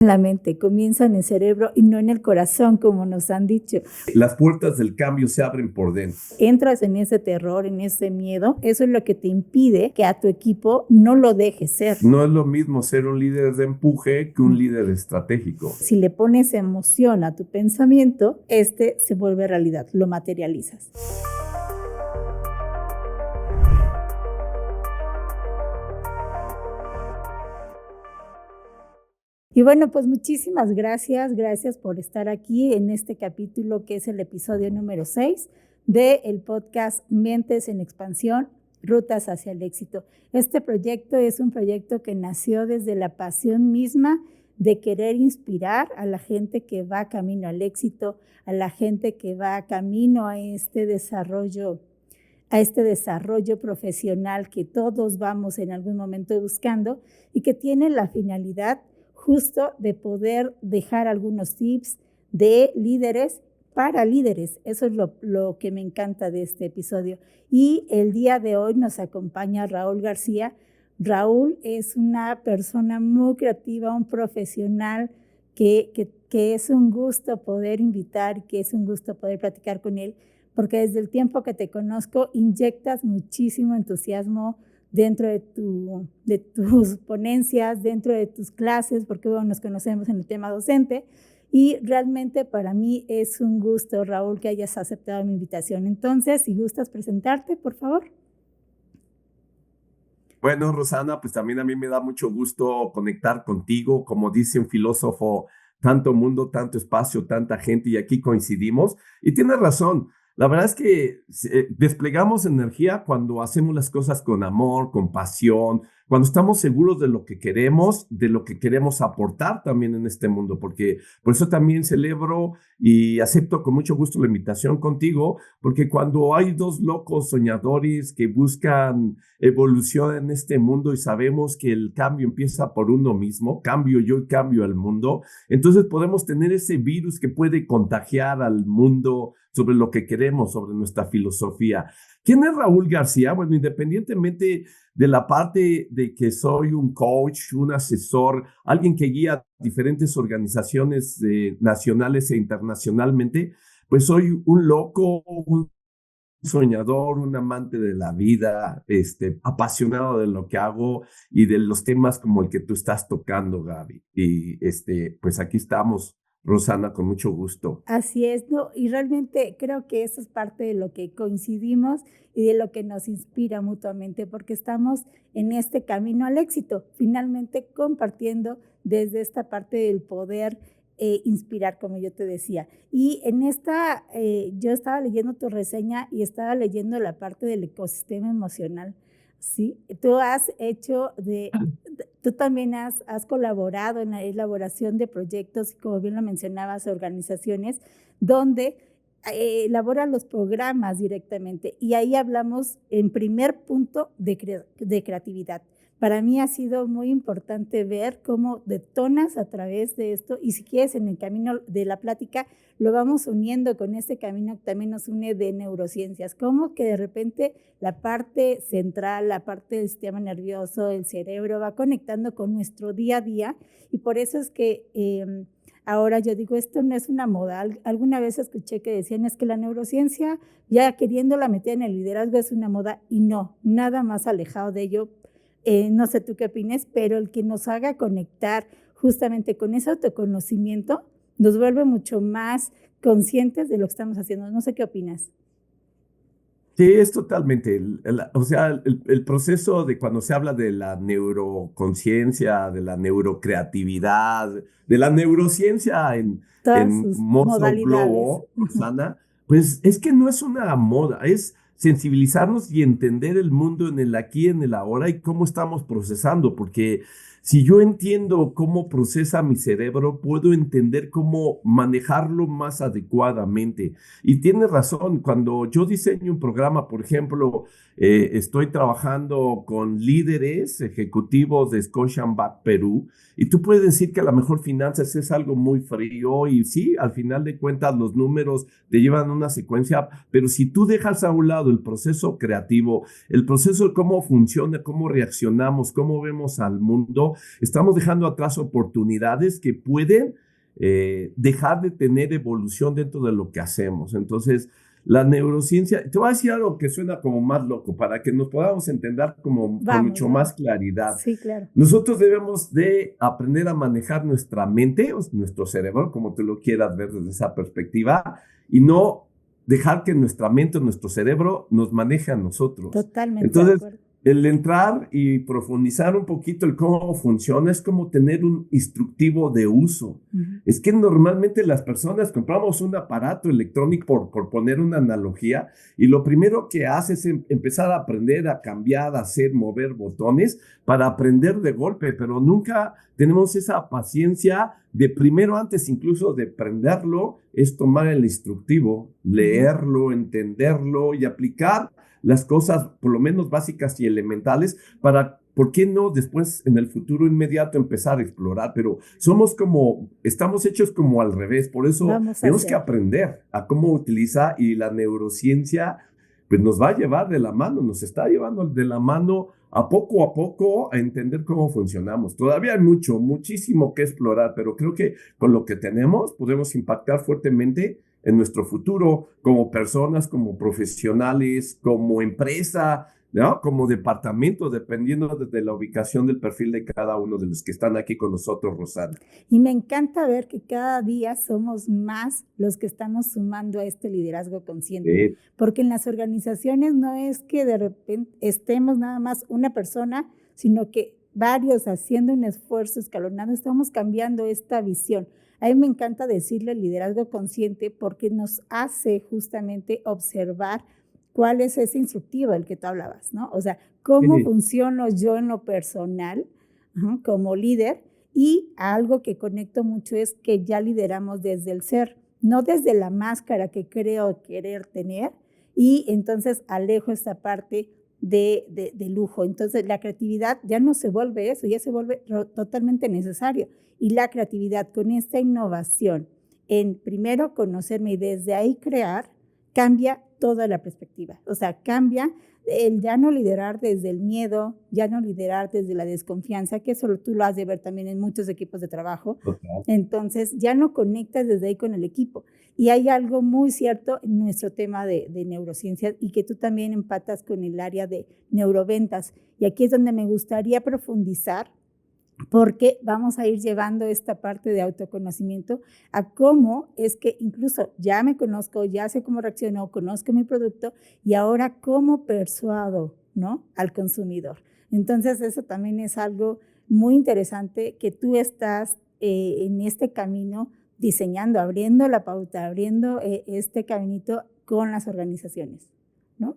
La mente, comienza en el cerebro y no en el corazón, como nos han dicho. Las puertas del cambio se abren por dentro. Entras en ese terror, en ese miedo, eso es lo que te impide que a tu equipo no lo dejes ser. No es lo mismo ser un líder de empuje que un líder estratégico. Si le pones emoción a tu pensamiento, se vuelve realidad, lo materializas. Y bueno, pues muchísimas gracias por estar aquí en este capítulo que es el episodio número 6 del podcast Mentes en Expansión, Rutas hacia el Éxito. Este proyecto es un proyecto que nació desde la pasión misma de querer inspirar a la gente que va camino al éxito, a la gente que va camino a este desarrollo profesional que todos vamos en algún momento buscando y que tiene la finalidad justo de poder dejar algunos tips de líderes para líderes. Eso es lo que me encanta de este episodio. Y el día de hoy nos acompaña Raúl García. Raúl es una persona muy creativa, un profesional que es un gusto poder invitar, que es un gusto poder platicar con él, porque desde el tiempo que te conozco inyectas muchísimo entusiasmo dentro de tus ponencias, dentro de tus clases, porque bueno, nos conocemos en el tema docente, y realmente para mí es un gusto, Raúl, que hayas aceptado mi invitación. Entonces, si gustas presentarte, por favor. Bueno, Rosana, pues también a mí me da mucho gusto conectar contigo. Como dice un filósofo, tanto mundo, tanto espacio, tanta gente, y aquí coincidimos. Y tienes razón. La verdad es que desplegamos energía cuando hacemos las cosas con amor, con pasión, cuando estamos seguros de lo que queremos aportar también en este mundo, porque por eso también celebro y acepto con mucho gusto la invitación contigo, porque cuando hay dos locos soñadores que buscan evolución en este mundo y sabemos que el cambio empieza por uno mismo, cambio yo y cambio al mundo, entonces podemos tener ese virus que puede contagiar al mundo sobre lo que queremos, sobre nuestra filosofía. ¿Quién es Raúl García? Bueno, independientemente de la parte de que soy un coach, un asesor, alguien que guía diferentes organizaciones nacionales e internacionalmente, pues soy un loco, un soñador, un amante de la vida, apasionado de lo que hago y de los temas como el que tú estás tocando, Gaby. Y pues aquí estamos, Rosana, con mucho gusto. Así es, ¿no? Y realmente creo que eso es parte de lo que coincidimos y de lo que nos inspira mutuamente, porque estamos en este camino al éxito, finalmente compartiendo desde esta parte del poder inspirar, como yo te decía. Y en yo estaba leyendo tu reseña y estaba leyendo la parte del ecosistema emocional. Sí, tú también has colaborado en la elaboración de proyectos, y como bien lo mencionabas, organizaciones donde elaboran los programas directamente. Y ahí hablamos en primer punto de creatividad. Para mí ha sido muy importante ver cómo detonas a través de esto, y si quieres en el camino de la plática lo vamos uniendo con este camino que también nos une de neurociencias, como que de repente la parte central, la parte del sistema nervioso, el cerebro va conectando con nuestro día a día, y por eso es que ahora yo digo, esto no es una moda. Alguna vez escuché que decían, es que la neurociencia, ya queriéndola meter en el liderazgo, es una moda, y no, nada más alejado de ello. No sé tú qué opines, pero el que nos haga conectar justamente con ese autoconocimiento nos vuelve mucho más conscientes de lo que estamos haciendo. No sé qué opinas. Sí, es totalmente, o sea, el proceso de cuando se habla de la neuroconciencia, de la neurocreatividad, de la neurociencia Todas en sus modo modalidades. globo, Rosana, pues es que no es una moda, es sensibilizarnos y entender el mundo en el aquí, en el ahora y cómo estamos procesando, porque si yo entiendo cómo procesa mi cerebro, puedo entender cómo manejarlo más adecuadamente. Y tienes razón, cuando yo diseño un programa, por ejemplo, estoy trabajando con líderes ejecutivos de Scotiabank Perú, y tú puedes decir que a lo mejor finanzas es algo muy frío, y sí, al final de cuentas los números te llevan una secuencia, pero si tú dejas a un lado el proceso creativo, el proceso de cómo funciona, cómo reaccionamos, cómo vemos al mundo, pasando, estamos dejando atrás oportunidades que pueden dejar de tener evolución dentro de lo que hacemos. Entonces, la neurociencia, te voy a decir algo que suena como más loco, para que nos podamos entender como con Vamos, mucho más vamos. claridad. Sí, claro. Nosotros debemos de aprender a manejar nuestra mente, o nuestro cerebro, como tú lo quieras ver desde esa perspectiva, y no dejar que nuestra mente o nuestro cerebro nos maneje a nosotros. Totalmente de Entonces, acuerdo. el entrar y profundizar un poquito el cómo funciona es como tener un instructivo de uso. Ujú. Es que normalmente las personas compramos un aparato electrónico, por poner una analogía, y lo primero que hace es empezar a aprender a cambiar, a hacer, mover botones para aprender de golpe, pero nunca tenemos esa paciencia de primero, antes incluso de prenderlo, es tomar el instructivo, leerlo, entenderlo y aplicar las cosas por lo menos básicas y elementales para, ¿por qué no después en el futuro inmediato empezar a explorar? Pero estamos hechos como al revés, por eso Vamos tenemos hacia que allá. aprender a cómo utilizar, y la neurociencia pues nos va a llevar de la mano, nos está llevando de la mano a poco a entender cómo funcionamos. Todavía hay muchísimo que explorar, pero creo que con lo que tenemos podemos impactar fuertemente en nuestro futuro como personas, como profesionales, como empresa, ¿no? Como departamento, dependiendo de la ubicación del perfil de cada uno de los que están aquí con nosotros, Rosana. Y me encanta ver que cada día somos más los que estamos sumando a este liderazgo consciente, porque en las organizaciones no es que de repente estemos nada más una persona, sino que varios haciendo un esfuerzo escalonado, estamos cambiando esta visión. A mí me encanta decirle liderazgo consciente porque nos hace justamente observar cuál es ese instructivo del que tú hablabas, ¿no? O sea, cómo funciono yo en lo personal, como líder. Y algo que conecto mucho es que ya lideramos desde el ser, no desde la máscara que creo querer tener, y entonces alejo esta parte de lujo. Entonces la creatividad ya no se vuelve eso, ya se vuelve totalmente necesario. Y la creatividad con esta innovación en primero conocerme y desde ahí crear, cambia toda la perspectiva. O sea, cambia el ya no liderar desde el miedo, ya no liderar desde la desconfianza, que eso tú lo has de ver también en muchos equipos de trabajo. Total. Entonces, ya no conectas desde ahí con el equipo. Y hay algo muy cierto en nuestro tema de neurociencias y que tú también empatas con el área de neuroventas. Y aquí es donde me gustaría profundizar, porque vamos a ir llevando esta parte de autoconocimiento a cómo es que incluso ya me conozco, ya sé cómo reacciono, conozco mi producto y ahora cómo persuado, ¿no?, al consumidor. Entonces eso también es algo muy interesante que tú estás en este camino diseñando, abriendo la pauta, abriendo este caminito con las organizaciones, ¿no?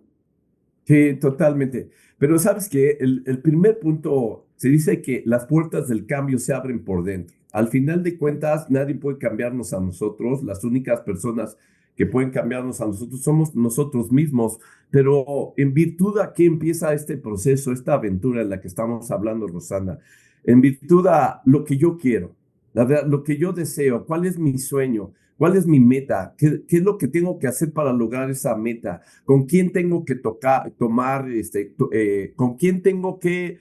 Sí, totalmente. Pero sabes que el primer punto, se dice que las puertas del cambio se abren por dentro. Al final de cuentas, nadie puede cambiarnos a nosotros. Las únicas personas que pueden cambiarnos a nosotros somos nosotros mismos. Pero en virtud a qué empieza este proceso, esta aventura en la que estamos hablando, Rosana, en virtud a lo que yo quiero, la verdad, lo que yo deseo, cuál es mi sueño, cuál es mi meta, qué es lo que tengo que hacer para lograr esa meta, con quién tengo que tomar, con quién tengo que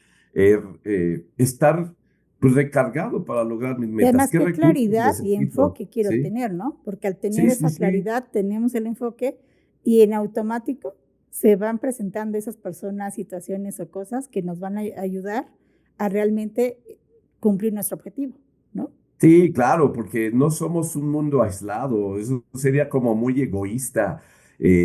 estar pues, recargado para lograr mis Y metas, además, qué qué recursos claridad y necesito. enfoque quiero Sí, tener, ¿no? Porque al tener sí, sí, esa sí. claridad, tenemos el enfoque y en automático se van presentando esas personas, situaciones o cosas que nos van a ayudar a realmente cumplir nuestro objetivo, ¿no? Sí, claro, porque no somos un mundo aislado, eso sería como muy egoísta.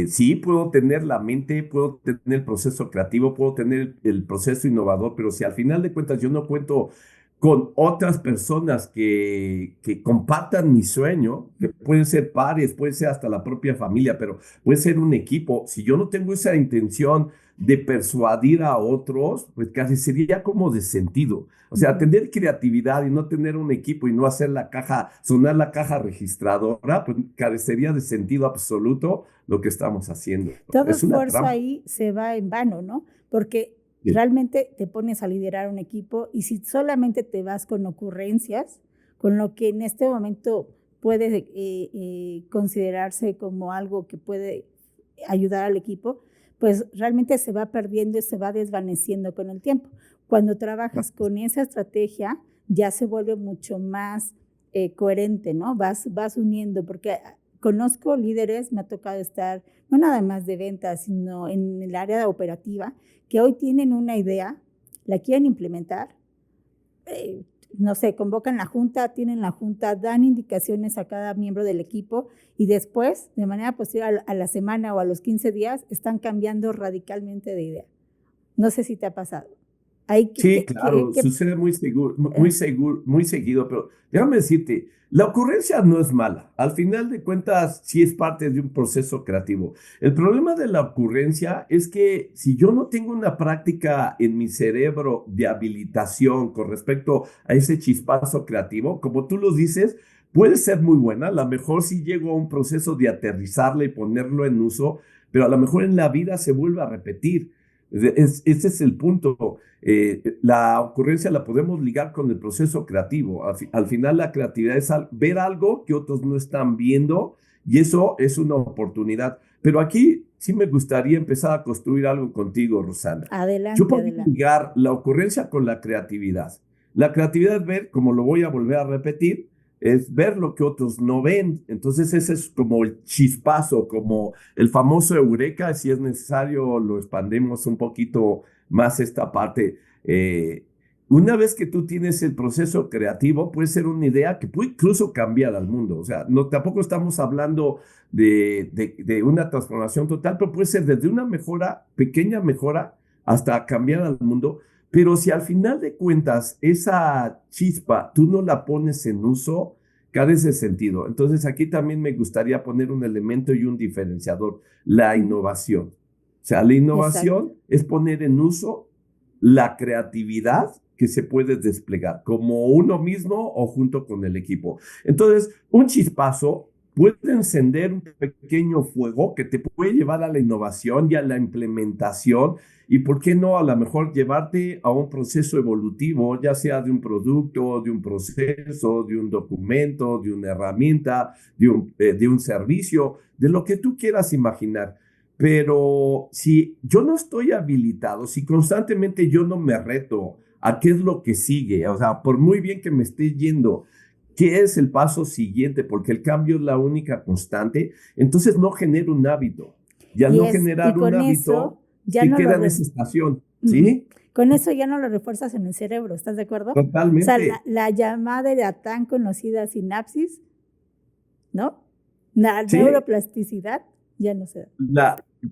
Sí, puedo tener la mente, puedo tener el proceso creativo, puedo tener el proceso innovador, pero si al final de cuentas yo no cuento con otras personas que compartan mi sueño, que pueden ser pares, puede ser hasta la propia familia, pero puede ser un equipo, si yo no tengo esa intención de persuadir a otros, pues casi sería como de sentido. O sea, tener creatividad y no tener un equipo y no hacer sonar la caja registradora, pues carecería de sentido absoluto lo que estamos haciendo. Todo Es una esfuerzo trampa. ahí se va en vano, ¿no? Porque Sí, realmente te pones a liderar un equipo y si solamente te vas con ocurrencias, con lo que en este momento puede considerarse como algo que puede ayudar al equipo, pues realmente se va perdiendo y se va desvaneciendo con el tiempo. Cuando trabajas con esa estrategia, ya se vuelve mucho más coherente, ¿no? Vas uniendo, porque conozco líderes, me ha tocado estar, no nada más de ventas, sino en el área operativa, que hoy tienen una idea, la quieren implementar, no sé, convocan la junta, tienen la junta, dan indicaciones a cada miembro del equipo y después, de manera posterior a la semana o a los 15 días, están cambiando radicalmente de idea. No sé si te ha pasado. Hay Sí, claro, sucede muy seguido, pero déjame decirte, la ocurrencia no es mala. Al final de cuentas, sí es parte de un proceso creativo. El problema de la ocurrencia es que si yo no tengo una práctica en mi cerebro de habilitación con respecto a ese chispazo creativo, como tú lo dices, puede ser muy buena. A lo mejor sí llego a un proceso de aterrizarla y ponerlo en uso, pero a lo mejor en la vida se vuelve a repetir. Ese es el punto. La ocurrencia la podemos ligar con el proceso creativo. Al final la creatividad es ver algo que otros no están viendo y eso es una oportunidad. Pero aquí sí me gustaría empezar a construir algo contigo, Rosana. Yo Adelante, puedo adelante. ligar la ocurrencia con la creatividad. La creatividad es ver, como lo voy a volver a repetir, es ver lo que otros no ven. Entonces ese es como el chispazo, como el famoso eureka. Si es necesario, lo expandemos un poquito más esta parte. Una vez que tú tienes el proceso creativo, puede ser una idea que puede incluso cambiar al mundo. O sea, no, tampoco estamos hablando de una transformación total, pero puede ser desde una mejora, pequeña mejora, hasta cambiar al mundo. Pero si al final de cuentas esa chispa tú no la pones en uso, carece de sentido. Entonces aquí también me gustaría poner un elemento y un diferenciador, la innovación. O sea, la innovación Exacto. es poner en uso la creatividad que se puede desplegar como uno mismo o junto con el equipo. Entonces, un chispazo puede encender un pequeño fuego que te puede llevar a la innovación y a la implementación y, ¿por qué no? A lo mejor llevarte a un proceso evolutivo, ya sea de un producto, de un proceso, de un documento, de una herramienta, de un servicio, de lo que tú quieras imaginar. Pero si yo no estoy habilitado, si constantemente yo no me reto a qué es lo que sigue, o sea, por muy bien que me esté yendo, ¿qué es el paso siguiente? Porque el cambio es la única constante, entonces no genera un hábito. Y al no Y generar un con hábito, eso ya sí no lo queda en esa estación, Ujú. ¿sí? Con eso ya no lo refuerzas en el cerebro, ¿estás de acuerdo? O sea, Totalmente. la llamada de la tan conocida sinapsis, ¿no? La Sí, neuroplasticidad ya no se da.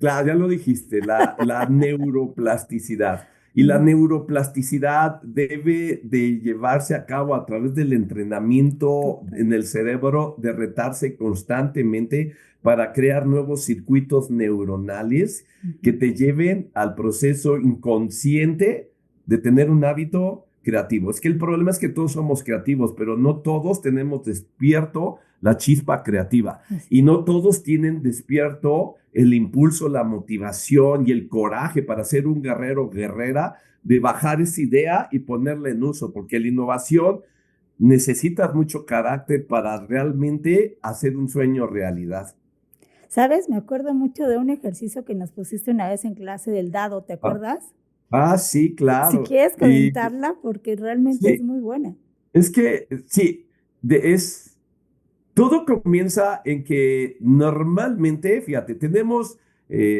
claro, ya lo dijiste, la neuroplasticidad. Y la Ujú. neuroplasticidad debe de llevarse a cabo a través del entrenamiento Total. en el cerebro, de retarse constantemente para crear nuevos circuitos neuronales que Ujú. te lleven al proceso inconsciente de tener un hábito creativo. Es que el problema es que todos somos creativos, pero no todos tenemos despierto la chispa creativa. Así Y no todos tienen despierto el impulso, la motivación y el coraje para ser un guerrero o guerrera, de bajar esa idea y ponerla en uso, porque la innovación necesita mucho carácter para realmente hacer un sueño realidad. ¿Sabes? Me acuerdo mucho de un ejercicio que nos pusiste una vez en clase del dado, ¿te Ah, acuerdas? sí, Si claro. quieres Y comentarla, porque realmente es sí, muy buena. es que sí, todo comienza en que normalmente, fíjate,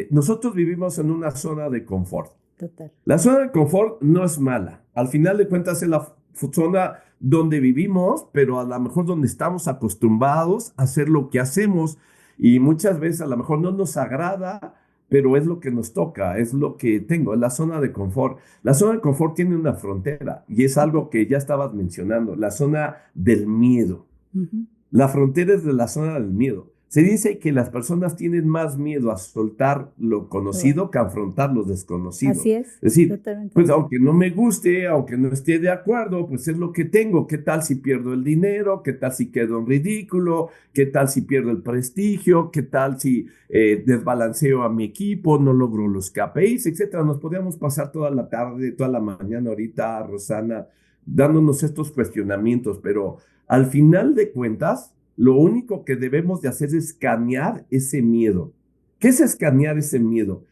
nosotros vivimos en una zona de confort. Total. La zona de confort no es mala. Al final de cuentas es la zona donde vivimos, pero a lo mejor donde estamos acostumbrados a hacer lo que hacemos y muchas veces a lo mejor no nos agrada, pero es lo que nos toca, es lo que tengo, es la zona de confort. La zona de confort tiene una frontera y es algo que ya estabas mencionando, la zona del miedo. Ujú. La frontera es de la zona del miedo. Se dice que las personas tienen más miedo a soltar lo Wow. conocido que a afrontar lo desconocido. Así es, Es decir, totalmente de pues acuerdo. aunque no me guste, aunque no esté de acuerdo, pues es lo que tengo. ¿Qué tal si pierdo el dinero? ¿Qué tal si quedo en ridículo? ¿Qué tal si pierdo el prestigio? ¿Qué tal si desbalanceo a mi equipo? No logro los KPIs, etcétera. Nos podríamos pasar toda la tarde, toda la mañana ahorita, Rosana, dándonos estos cuestionamientos, pero al final de cuentas, lo único que debemos de hacer es escanear ese miedo. ¿Qué es escanear ese miedo?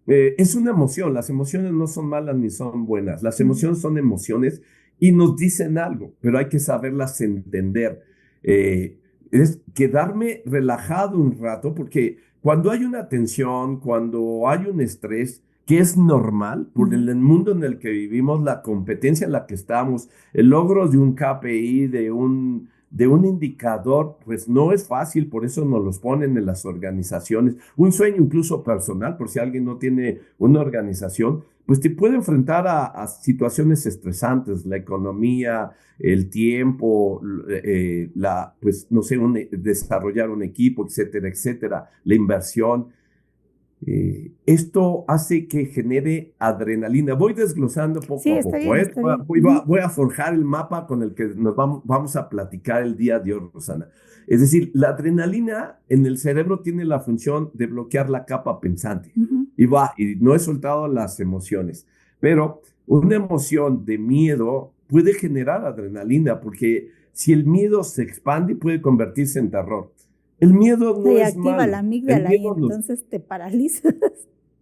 Es una emoción. Las emociones no son malas ni son buenas. Las emociones son emociones y nos dicen algo, pero hay que saberlas entender. Es quedarme relajado un rato, porque cuando hay una tensión, cuando hay un estrés, que es normal por el mundo en el que vivimos, la competencia en la que estamos, el logro de un KPI, de un indicador, pues no es fácil, por eso nos los ponen en las organizaciones. Un sueño incluso personal, por si alguien no tiene una organización, pues te puede enfrentar a situaciones estresantes, la economía, el tiempo, pues no sé, desarrollar un equipo, etcétera, etcétera, la inversión. Esto hace que genere adrenalina. Voy desglosando Sí, poco a está poco, bien, ¿eh? está bien. Voy a forjar el mapa con el que nos vamos a platicar el día de hoy, Rosana. Es decir, la adrenalina en el cerebro tiene la función de bloquear la capa pensante. Ujú. Y no he soltado las emociones, pero una emoción de miedo puede generar adrenalina, porque si el miedo se expande, puede convertirse en terror. El miedo no Y es activa la malo. El amígdala y miedo nos... entonces te paralizas.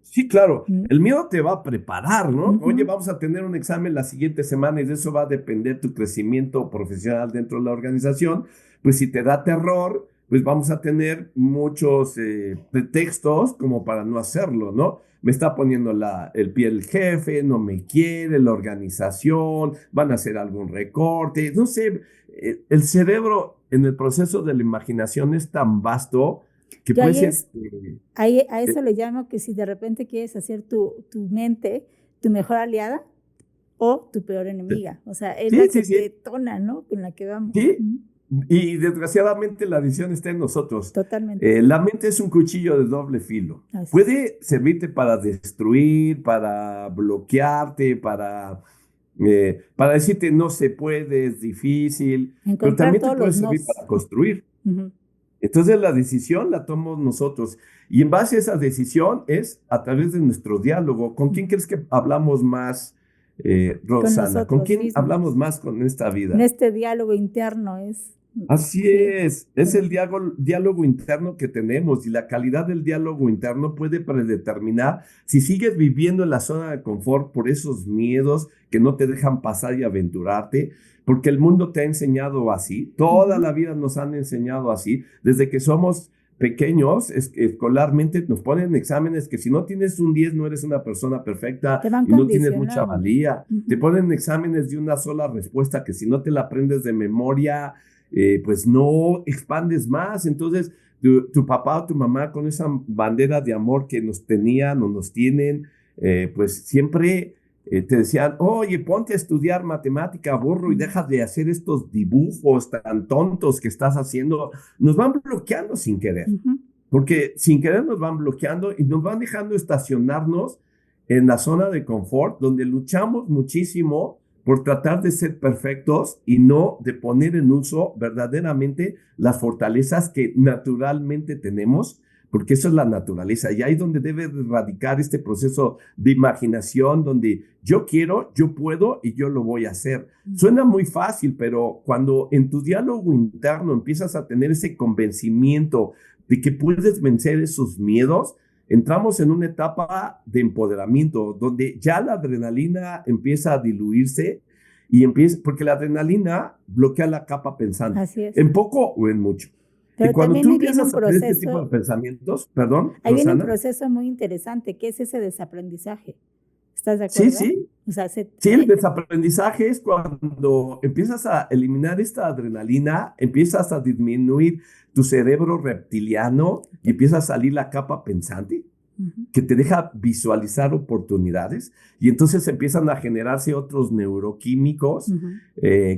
Sí, claro, Mm, el miedo te va a preparar, ¿no? Oye, ujú. vamos a tener un examen la siguiente semana y de eso va a depender tu crecimiento profesional dentro de la organización. Pues si te da terror, pues vamos a tener muchos pretextos como para no hacerlo, ¿no? Me está poniendo el pie el jefe, no me quiere, la organización, van a hacer algún recorte, no sé. El cerebro en el proceso de la imaginación es tan vasto que Yo puede ahí ser... es, ahí, a eh, eso le llamo que si de repente quieres hacer tu mente tu mejor aliada o tu peor enemiga. O sea, es la sí, que sí, te sí. detona, ¿no? Con la que vamos. Sí, y desgraciadamente la decisión está en nosotros. Totalmente. La mente es un cuchillo de doble filo. Así es. Puede servirte para destruir, para bloquearte, para decirte no se puede, es difícil, pero Encontrar también te todos puede los servir nos. para construir. Ujú. Entonces la decisión la tomamos nosotros. Y en base a esa decisión es a través de nuestro diálogo. ¿Con quién Ujú. crees que hablamos más, Con Rosana? ¿Con nosotros quién hablamos mismos. más con esta En vida? este diálogo interno es, Así sí, es el diálogo interno que tenemos, y la calidad del diálogo interno puede predeterminar si sigues viviendo en la zona de confort por esos miedos que no te dejan pasar y aventurarte, porque el mundo te ha enseñado así, toda ujú. la vida nos han enseñado así, desde que somos pequeños, escolarmente nos ponen exámenes que si no tienes un 10 no eres una persona perfecta Te van y no tienes mucha condicionando. valía. Te Ujú. ponen exámenes de una sola respuesta que si no te la aprendes de memoria, pues no expandes más. Entonces, tu papá o tu mamá con esa bandera de amor que nos tenían o nos tienen, pues siempre te decían, oye, ponte a estudiar matemática, burro, y Mm. deja de hacer estos dibujos tan tontos que estás haciendo. Nos van bloqueando sin querer, Ujú. porque sin querer nos van bloqueando y nos van dejando estacionarnos en la zona de confort, donde luchamos muchísimo por tratar de ser perfectos y no de poner en uso verdaderamente las fortalezas que naturalmente tenemos, porque eso es la naturaleza. Y ahí es donde debe radicar este proceso de imaginación, donde yo quiero, yo puedo y yo lo voy a hacer. Suena muy fácil, pero cuando en tu diálogo interno empiezas a tener ese convencimiento de que puedes vencer esos miedos, entramos en una etapa de empoderamiento donde ya la adrenalina empieza a diluirse y empieza, porque la adrenalina bloquea la capa pensante, Así es. en poco o en mucho. Y Pero cuando también tú ahí viene un empiezas a tener este tipo de proceso, pensamientos, perdón, ahí viene un Rosana, proceso muy interesante, que es ese desaprendizaje. ¿Estás de sí, acuerdo? sí, O sea, sí, el desaprendizaje es cuando empiezas a eliminar esta adrenalina, empiezas a disminuir tu cerebro reptiliano y empieza a salir la capa pensante ujú, que te deja visualizar oportunidades, y entonces empiezan a generarse otros neuroquímicos ujú.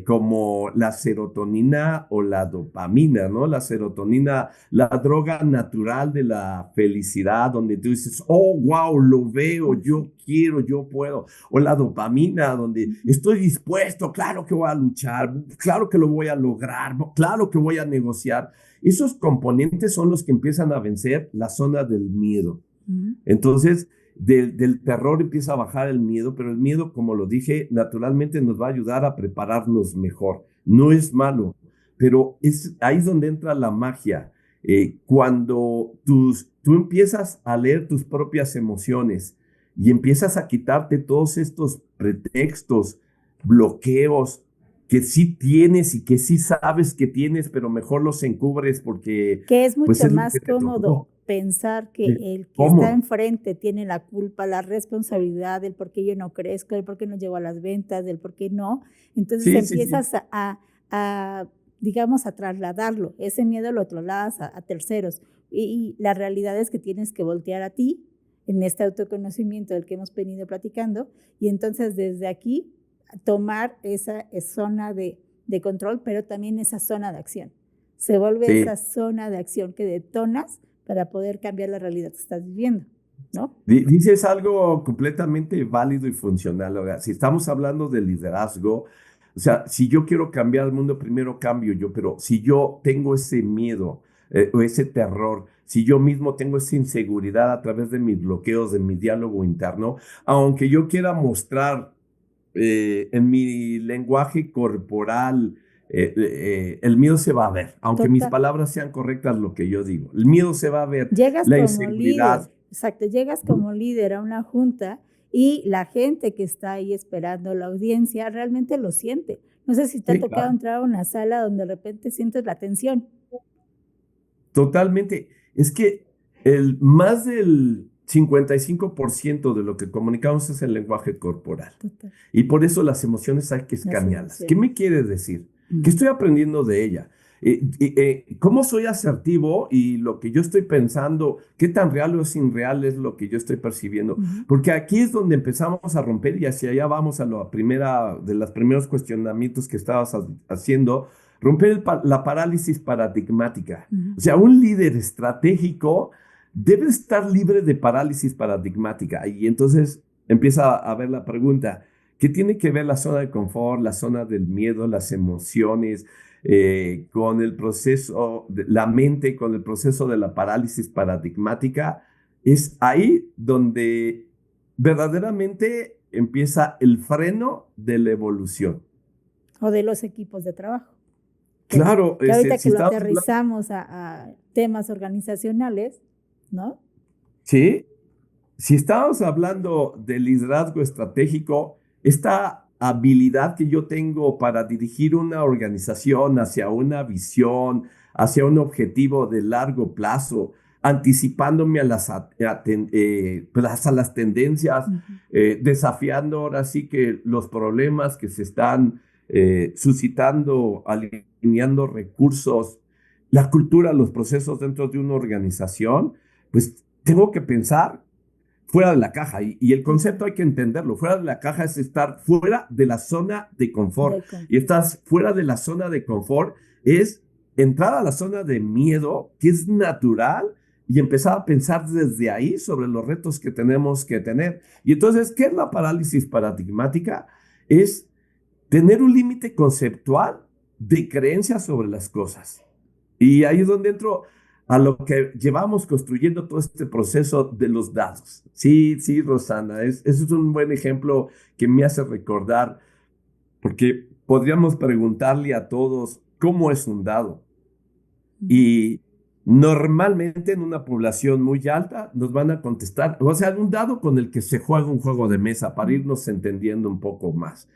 como la serotonina o la dopamina, ¿no? La serotonina, la droga natural de la felicidad, donde tú dices, oh, wow, lo veo, Así. yo quiero, yo puedo. O la dopamina, donde Ujú. estoy dispuesto, claro que voy a luchar, claro que lo voy a lograr, claro que voy a negociar. Esos componentes son los que empiezan a vencer la zona del miedo. Ujú. Entonces, del terror empieza a bajar el miedo, pero el miedo, como lo dije, naturalmente nos va a ayudar a prepararnos mejor. No es malo, pero es ahí donde entra la magia. Cuando tú empiezas a leer tus propias emociones y empiezas a quitarte todos estos pretextos, bloqueos que sí tienes y que sí sabes que tienes, pero mejor los encubres porque Que es pues mucho es lo más que te cómodo tocó. pensar que Sí, el que está cómodo. enfrente tiene la culpa, la responsabilidad del por qué yo no crezco, del por qué no llego a las ventas, del por qué no. Entonces Sí, sí, sí. empiezas a, digamos, a trasladarlo. Ese miedo lo trasladas a terceros. Y la realidad es que tienes que voltear a ti en este autoconocimiento del que hemos venido platicando y entonces desde aquí tomar esa zona de control, pero también esa zona de acción. Se vuelve Sí. esa zona de acción que detonas para poder cambiar la realidad que estás viviendo, ¿no? Dices algo completamente válido y funcional. O sea, si estamos hablando de liderazgo, o sea, si yo quiero cambiar el mundo, primero cambio yo, pero si yo tengo ese miedo o ese terror, si yo mismo tengo esa inseguridad a través de mis bloqueos, de mi diálogo interno, aunque yo quiera mostrar en mi lenguaje corporal, el miedo se va a ver, aunque mis Total. palabras sean correctas lo que yo digo, el miedo se va a ver, Llegas la como líder, inseguridad. exacto, llegas Ujú. como líder a una junta y la gente que está ahí esperando la audiencia realmente lo siente. No sé si te ha Sí, tocado claro. entrar a una sala donde de repente sientes la tensión. Totalmente. Es que más del 55% de lo que comunicamos es el lenguaje corporal. Total. Y por eso las emociones hay que Las escanearlas. ¿Qué emociones. me quiere decir? ¿Qué estoy aprendiendo de ella? ¿Cómo soy asertivo y lo que yo estoy pensando, qué tan real o irreal es lo que yo estoy percibiendo? Ujú. Porque aquí es donde empezamos a romper y hacia allá vamos a la primera de los primeros cuestionamientos que estabas haciendo, romper la parálisis paradigmática. Ujú. O sea, un líder estratégico debe estar libre de parálisis paradigmática. Y entonces empieza a ver la pregunta, ¿qué tiene que ver la zona de confort, la zona del miedo, las emociones, con el proceso, la mente, con el proceso de la parálisis paradigmática? Es ahí donde verdaderamente empieza el freno de la evolución. O de los equipos de trabajo. Claro, Que ahorita si que lo estamos hablando, aterrizamos a temas organizacionales, ¿no? sí, si estamos hablando de liderazgo estratégico, esta habilidad que yo tengo para dirigir una organización hacia una visión, hacia un objetivo de largo plazo, anticipándome a pues, a las tendencias, Ujú. desafiando ahora sí que los problemas que se están suscitando, alineando recursos, la cultura, los procesos dentro de una organización, pues tengo que pensar fuera de la caja. Y el Total. concepto hay que entenderlo. Fuera de la caja es estar fuera de la zona de confort. De Y confort. estás fuera de la zona de confort es entrar a la zona de miedo, que es natural, y empezar a pensar desde ahí sobre los retos que tenemos que tener. Y entonces, ¿qué es la parálisis paradigmática? Es tener un límite conceptual de creencias sobre las cosas. Y ahí es donde entro a lo que llevamos construyendo todo este proceso de los dados. Sí, sí, Rosana, eso es un buen ejemplo que me hace recordar, porque podríamos preguntarle a todos cómo es un dado. Ujú. Y normalmente en una población muy alta nos van a contestar, o sea, un dado con el que se juega un juego de mesa para Ujú. irnos entendiendo un poco más.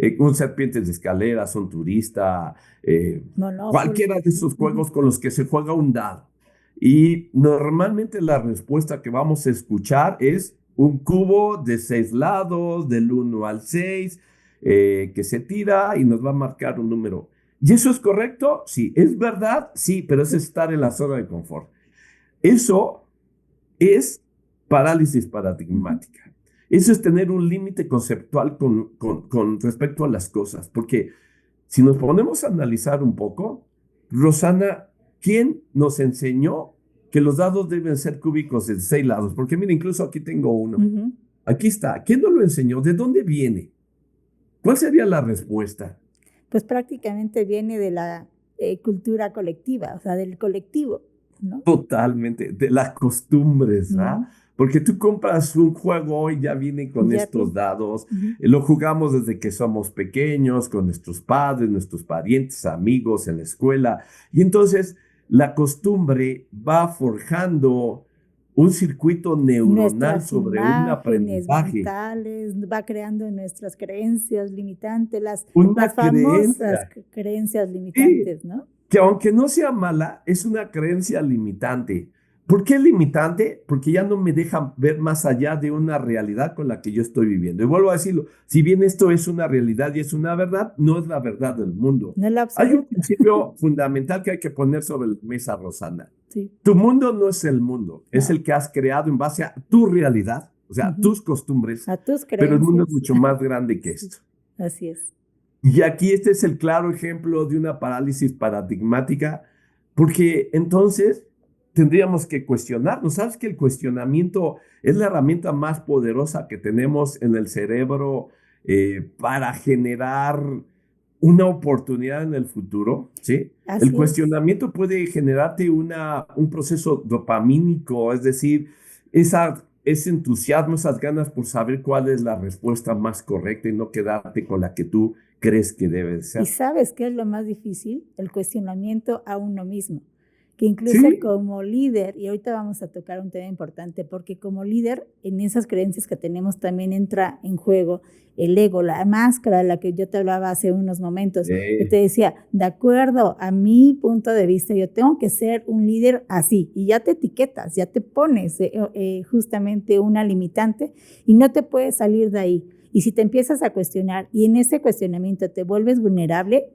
Ujú. Un serpientes de escaleras, un turista, Monopoly. cualquiera de esos Ujú. juegos con los que se juega un dado. Y normalmente la respuesta que vamos a escuchar es un cubo de 6 lados, del 1 al 6, que se tira y nos va a marcar un número. ¿Y eso es correcto? Sí. ¿Es verdad? Sí, pero es estar en la zona de confort. Eso es parálisis Ujú. paradigmática. Eso es tener un límite conceptual con respecto a las cosas. Porque si nos ponemos a analizar un poco, Rosana, ¿quién nos enseñó que los dados deben ser cúbicos de 6 lados? Porque mira, incluso aquí tengo uno. Ujú. Aquí está. ¿Quién nos lo enseñó? ¿De dónde viene? ¿Cuál sería la respuesta? Pues prácticamente viene de la cultura colectiva, o sea, del colectivo, ¿no? Totalmente, de las costumbres, ¿ah? Ujú. Porque tú compras un juego y ya viene con Ya estos bien. dados, Ujú. lo jugamos desde que somos pequeños, con nuestros padres, nuestros parientes, amigos en la escuela, y entonces la costumbre va forjando un circuito neuronal Nuestras sobre un imágenes aprendizaje, mentales, va creando nuestras creencias limitantes, las una famosas creencia. creencias Sí, limitantes, ¿no? que aunque no sea mala, es una creencia limitante. ¿Por qué limitante? Porque ya no me deja ver más allá de una realidad con la que yo estoy viviendo. Y vuelvo a decirlo, si bien esto es una realidad y es una verdad, no es la verdad del mundo. No es la Hay un absoluta, principio fundamental que hay que poner sobre la mesa, Rosana. sí, Tu mundo no es el mundo, es no. el que has creado en base a tu realidad, o sea, Ujú. tus costumbres, A tus pero el mundo es creencias, mucho más grande que sí, esto. así es. Y aquí este es el claro ejemplo de una parálisis paradigmática, porque entonces tendríamos que cuestionarnos. ¿Sabes que el cuestionamiento es la herramienta más poderosa que tenemos en el cerebro para generar una oportunidad en el futuro? ¿Sí? El Así es. cuestionamiento puede generarte un proceso dopamínico, es decir, ese entusiasmo, esas ganas por saber cuál es la respuesta más correcta y no quedarte con la que tú crees que debe ¿Y ser. sabes qué es lo más difícil? El cuestionamiento a uno mismo, que incluso Sí, como líder, y ahorita vamos a tocar un tema importante, porque como líder, en esas creencias que tenemos también entra en juego el ego, la máscara de la que yo te hablaba hace unos momentos, que te decía, de acuerdo a mi punto de vista, yo tengo que ser un líder así, y ya te etiquetas, ya te pones justamente una limitante y no te puedes salir de ahí. Y si te empiezas a cuestionar y en ese cuestionamiento te vuelves vulnerable,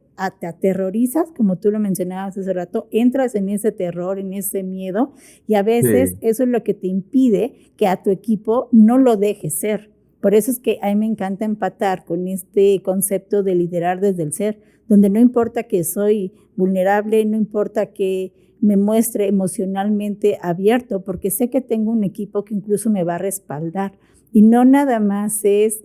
te aterrorizas, como tú lo mencionabas hace rato, entras en ese terror, en ese miedo, y a veces sí, eso es lo que te impide que a tu equipo no lo dejes ser. Por eso es que a mí me encanta empatar con este concepto de liderar desde el ser, donde no importa que soy vulnerable, no importa que me muestre emocionalmente abierto, porque sé que tengo un equipo que incluso me va a respaldar. Y no nada más es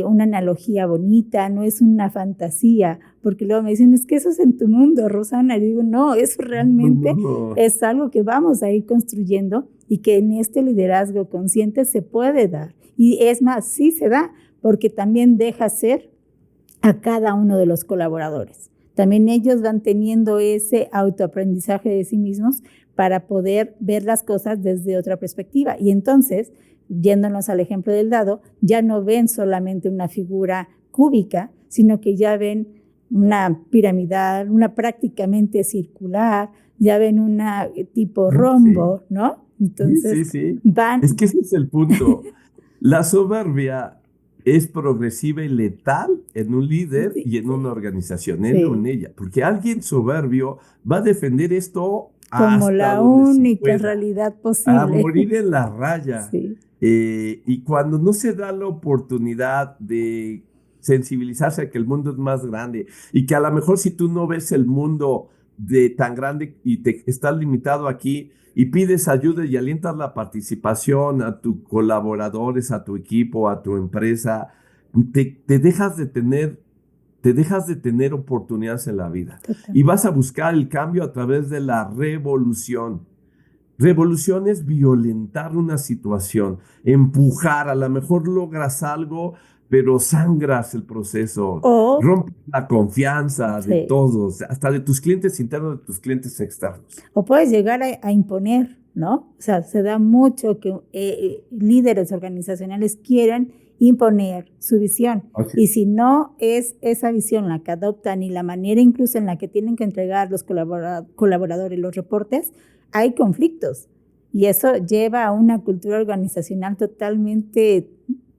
una analogía bonita, no es una fantasía, porque luego me dicen, es que eso es en tu mundo, Rosana. Y digo, no, eso no, no, realmente no. es algo que vamos a ir construyendo y que en este liderazgo consciente se puede dar. Y es más, sí se da, porque también deja ser a cada uno de los colaboradores. También ellos van teniendo ese autoaprendizaje de sí mismos para poder ver las cosas desde otra perspectiva. Y entonces, yéndonos al ejemplo del dado, ya no ven solamente una figura cúbica, sino que ya ven una piramidal, una prácticamente circular, ya ven una tipo Sí, rombo, ¿no? sí, sí, Entonces sí. Es van, que ese es el punto. La soberbia es progresiva y letal en un líder sí, y en una organización, él o en sí, ella, porque alguien soberbio va a defender esto como hasta la donde se única pueda, realidad a posible. morir en la raya. Sí. Y cuando no se da la oportunidad de sensibilizarse a que el mundo es más grande y que a lo mejor si tú no ves el mundo de tan grande y te estás limitado aquí y pides ayuda y alientas la participación a tus colaboradores, a tu equipo, a tu empresa, te te dejas de tener oportunidades en la vida y Totalmente. vas a buscar el cambio a través de la revolución. Revolución es violentar una situación, empujar, a lo mejor logras algo, pero sangras el proceso, O, rompes la confianza de sí, todos, hasta de tus clientes internos, de tus clientes externos. o puedes llegar a imponer, ¿no? O sea, se da mucho que líderes organizacionales quieran imponer su visión. Así Y si no es esa visión la que adoptan y la manera incluso en la que tienen que entregar los colaboradores los reportes, hay conflictos. Y eso lleva a una cultura organizacional totalmente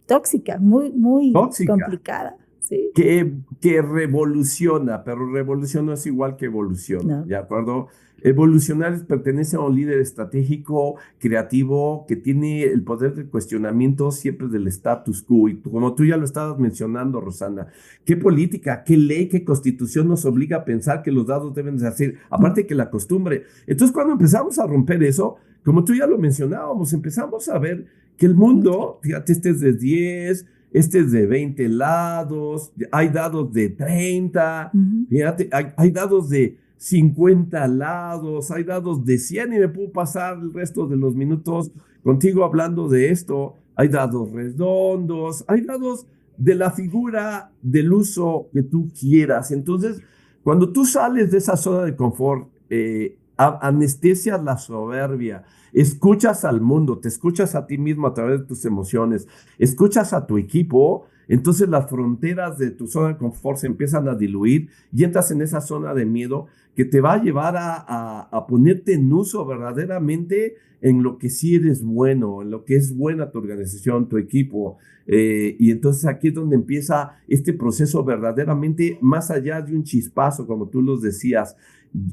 tóxica, muy, muy tóxica. complicada. Sí, Que revoluciona, pero revolución no es igual que evolución, no, ¿de acuerdo? Evolucionar pertenece a un líder estratégico, creativo, que tiene el poder de cuestionamiento siempre del status quo. Y como tú ya lo estabas mencionando, Rosana, ¿qué política, qué ley, qué constitución nos obliga a pensar que los dados deben de hacer? Aparte que la costumbre. Entonces, cuando empezamos a romper eso, como tú ya lo mencionábamos, empezamos a ver que el mundo, fíjate, este es de 10, este es de 20 lados, hay dados de 30, fíjate, hay dados de 50 lados, hay dados de 100 y me puedo pasar el resto de los minutos contigo hablando de esto. Hay dados redondos, hay dados de la figura del uso que tú quieras. Entonces, cuando tú sales de esa zona de confort, anestesias la soberbia, escuchas al mundo, te escuchas a ti mismo a través de tus emociones, escuchas a tu equipo, entonces las fronteras de tu zona de confort se empiezan a diluir y entras en esa zona de miedo que te va a llevar a ponerte en uso verdaderamente en lo que sí eres bueno, en lo que es buena tu organización, tu equipo. Y entonces aquí es donde empieza este proceso verdaderamente más allá de un chispazo, como tú los decías.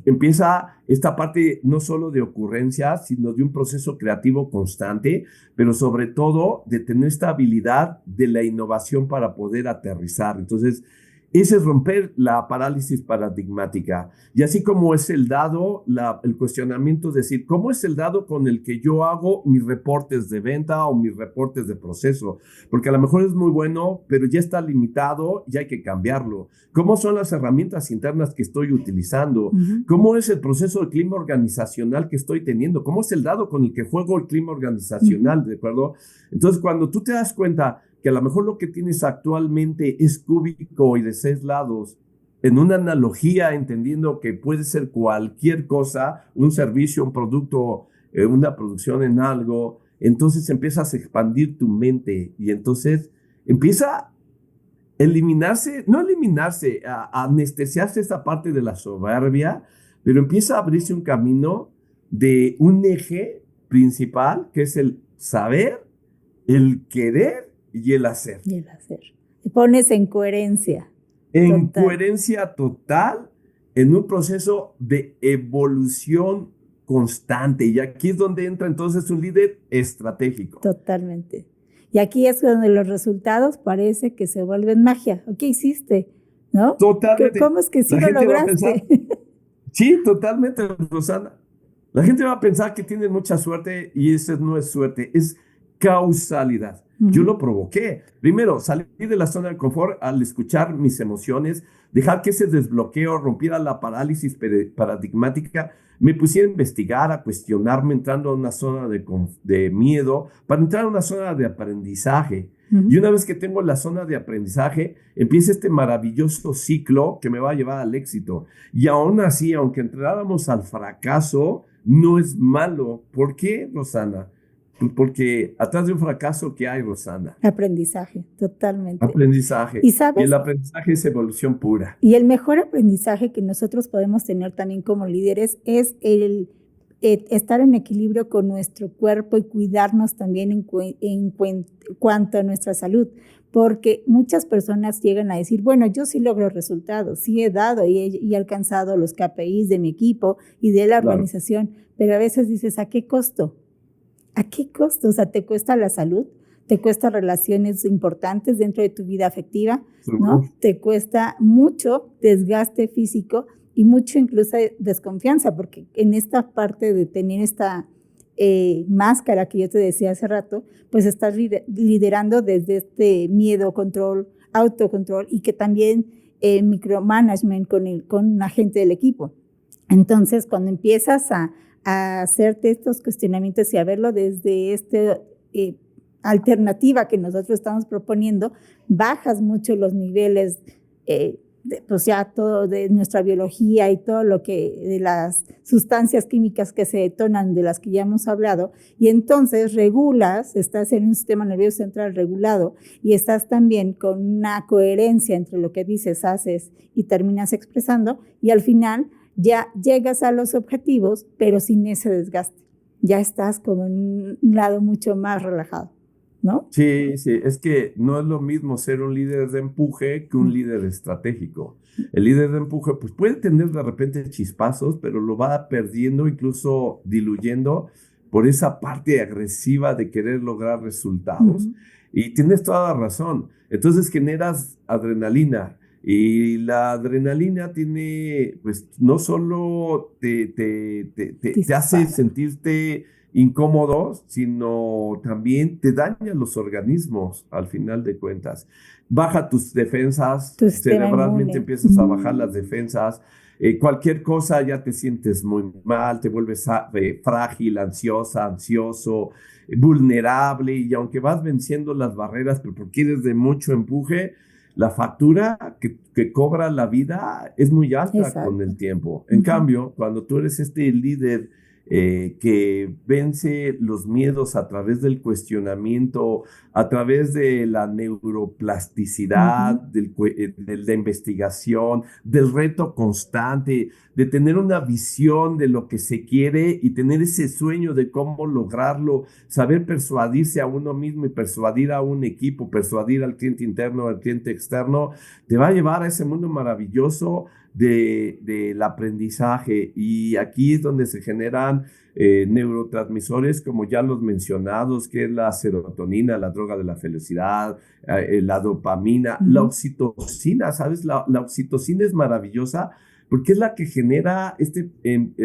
Empieza esta parte no solo de ocurrencias, sino de un proceso creativo constante, pero sobre todo de tener esta habilidad de la innovación para poder aterrizar. Entonces, ese es romper la parálisis paradigmática. Y así como es el dado, el cuestionamiento es decir, ¿cómo es el dado con el que yo hago mis reportes de venta o mis reportes de proceso? Porque a lo mejor es muy bueno, pero ya está limitado y hay que cambiarlo. ¿Cómo son las herramientas internas que estoy utilizando? ¿Cómo es el proceso de clima organizacional que estoy teniendo? ¿Cómo es el dado con el que juego el clima organizacional? ¿De acuerdo? Entonces, cuando tú te das cuenta que a lo mejor lo que tienes actualmente es cúbico y de 6 lados, en una analogía, entendiendo que puede ser cualquier cosa, un servicio, un producto, una producción en algo, entonces empiezas a expandir tu mente y entonces empieza a eliminarse, no eliminarse, a anestesiarse esa parte de la soberbia, pero empieza a abrirse un camino de un eje principal que es el saber, el querer y el hacer. Y el hacer. Te pones en coherencia. En coherencia total, en un proceso de evolución constante. Y aquí es donde entra entonces un líder estratégico. Totalmente. Y aquí es donde los resultados parece que se vuelven magia. ¿Qué hiciste? ¿No? Totalmente. ¿Cómo es que sí lo lograste? Sí, totalmente, Rosana. La gente va a pensar que tienen mucha suerte y eso no es suerte, es causalidad. Yo lo provoqué. Primero, salí de la zona de confort al escuchar mis emociones, dejar que ese desbloqueo rompiera la parálisis paradigmática, me pusiera a investigar, a cuestionarme, entrando a una zona de miedo, para entrar a una zona de aprendizaje. Y una vez que tengo la zona de aprendizaje, empieza este maravilloso ciclo que me va a llevar al éxito. Y aún así, aunque entráramos al fracaso, no es malo. ¿Por qué, Rosana? Porque atrás de un fracaso, ¿qué hay, Rosana? Aprendizaje, totalmente. Aprendizaje. ¿Y sabes? Y el aprendizaje es evolución pura. Y el mejor aprendizaje que nosotros podemos tener también como líderes es el estar en equilibrio con nuestro cuerpo y cuidarnos también en cuanto a nuestra salud. Porque muchas personas llegan a decir, bueno, yo sí logro resultados, sí he dado y he alcanzado los KPIs de mi equipo y de la organización, pero a veces dices, ¿a qué costo? ¿A qué costo? O sea, te cuesta la salud, te cuesta relaciones importantes dentro de tu vida afectiva, ¿no? Te cuesta mucho desgaste físico y mucho incluso desconfianza, porque en esta parte de tener esta máscara que yo te decía hace rato, pues estás liderando desde este miedo, control, autocontrol y que también micromanagement con la gente del equipo. Entonces, cuando empiezas a hacerte estos cuestionamientos y a verlo desde esta alternativa que nosotros estamos proponiendo, bajas mucho los niveles, pues ya todo de nuestra biología y todo lo que de las sustancias químicas que se detonan, de las que ya hemos hablado, y entonces regulas, estás en un sistema nervioso central regulado y estás también con una coherencia entre lo que dices, haces y terminas expresando, y al final ya llegas a los objetivos, pero sin ese desgaste. Ya estás como en un lado mucho más relajado, ¿no? Sí, sí, es que no es lo mismo ser un líder de empuje que un líder estratégico. El líder de empuje pues puede tener de repente chispazos, pero lo va perdiendo, incluso diluyendo por esa parte agresiva de querer lograr resultados. Y tienes toda la razón. Entonces generas adrenalina. Y la adrenalina tiene, pues, no solo te hace sentirte incómodo, sino también te daña los organismos al final de cuentas. Baja tus defensas, cerebralmente empiezas a bajar las defensas. Cualquier cosa ya te sientes muy mal, te vuelves frágil, ansiosa, ansioso, vulnerable, y aunque vas venciendo las barreras, pero porque eres de mucho empuje, la factura que cobra la vida es muy alta Exacto. con el tiempo. En cambio, cuando tú eres este líder que vence los miedos a través del cuestionamiento, a través de la neuroplasticidad, de la investigación, del reto constante, de tener una visión de lo que se quiere y tener ese sueño de cómo lograrlo, saber persuadirse a uno mismo y persuadir a un equipo, persuadir al cliente interno, al cliente externo, te va a llevar a ese mundo maravilloso del aprendizaje. Y aquí es donde se generan neurotransmisores como ya los mencionados, que es la serotonina, la droga de la felicidad, la dopamina, la oxitocina. ¿Sabes? La oxitocina es maravillosa porque es la que genera este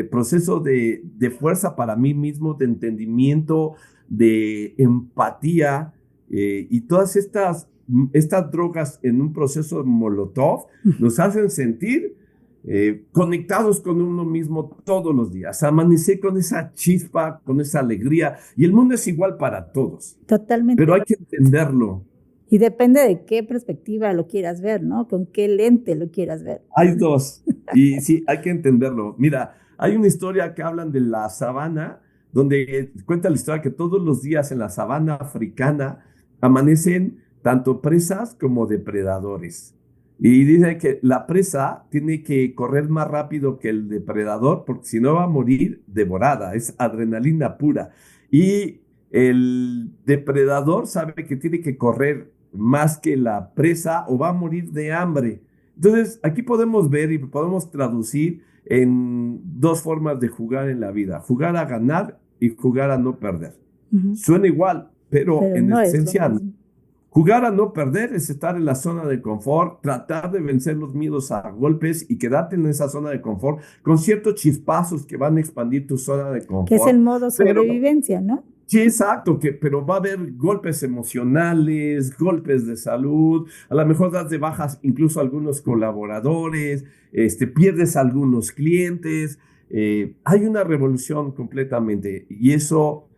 proceso de fuerza para mí mismo, de entendimiento, de empatía, y todas estas drogas en un proceso Molotov nos hacen sentir conectados con uno mismo todos los días, amanecer con esa chispa, con esa alegría, y el mundo es igual para todos. Totalmente. Pero hay que entenderlo. Y depende de qué perspectiva lo quieras ver, ¿no? Con qué lente lo quieras ver. Hay dos, y sí, hay que entenderlo. Mira, hay una historia que hablan de la sabana, donde cuenta la historia que todos los días en la sabana africana amanecen tanto presas como depredadores. Y dice que la presa tiene que correr más rápido que el depredador, porque si no va a morir devorada, es adrenalina pura. Y el depredador sabe que tiene que correr más que la presa o va a morir de hambre. Entonces, aquí podemos ver y podemos traducir en dos formas de jugar en la vida: jugar a ganar y jugar a no perder. Suena igual, pero en no esencia, jugar a no perder es estar en la zona de confort, tratar de vencer los miedos a golpes y quedarte en esa zona de confort con ciertos chispazos que van a expandir tu zona de confort. Que es el modo sobrevivencia, ¿no? Sí, exacto, pero va a haber golpes emocionales, golpes de salud, a lo mejor das de bajas incluso a algunos colaboradores, pierdes a algunos clientes, hay una revolución completamente, y eso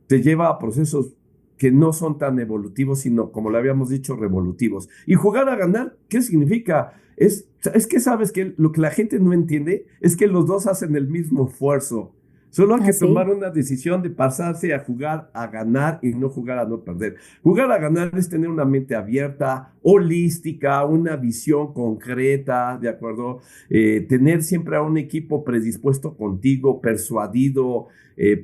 te lleva a procesos que no son tan evolutivos, sino, como le habíamos dicho, revolutivos. Y jugar a ganar, ¿qué significa? Es que sabes que lo que la gente no entiende es que los dos hacen el mismo esfuerzo. Solo hay que tomar una decisión de pasarse a jugar a ganar y no jugar a no perder. Jugar a ganar es tener una mente abierta, holística, una visión concreta, ¿de acuerdo? Tener siempre a un equipo predispuesto contigo, persuadido,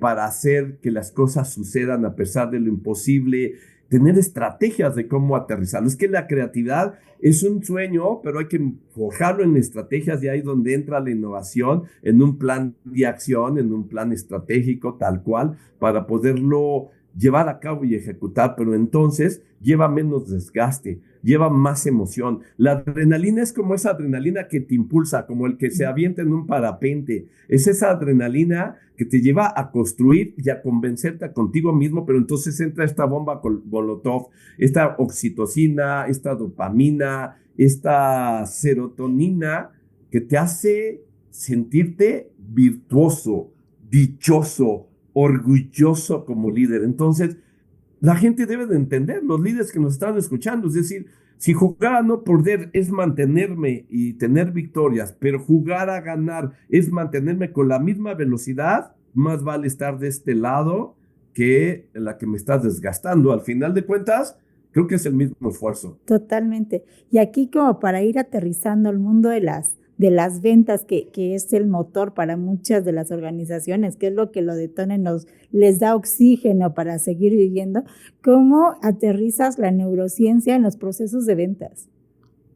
para hacer que las cosas sucedan a pesar de lo imposible. Tener estrategias de cómo aterrizarlo. Es que la creatividad es un sueño, pero hay que forjarlo en estrategias, y ahí es donde entra la innovación, en un plan de acción, en un plan estratégico tal cual, para poderlo llevar a cabo y ejecutar, pero entonces lleva menos desgaste, lleva más emoción. La adrenalina es como esa adrenalina que te impulsa, como el que se avienta en un parapente. Es esa adrenalina que te lleva a construir y a convencerte contigo mismo, pero entonces entra esta bomba Molotov, esta oxitocina, esta dopamina, esta serotonina que te hace sentirte virtuoso, dichoso, orgulloso como líder. Entonces, la gente debe de entender, los líderes que nos están escuchando, es decir, si jugar a no perder es mantenerme y tener victorias, pero jugar a ganar es mantenerme con la misma velocidad, más vale estar de este lado que en la que me estás desgastando. Al final de cuentas, creo que es el mismo esfuerzo. Totalmente. Y aquí, como para ir aterrizando al mundo de las ventas, que es el motor para muchas de las organizaciones, que es lo que lo detona, les da oxígeno para seguir viviendo. ¿Cómo aterrizas la neurociencia en los procesos de ventas?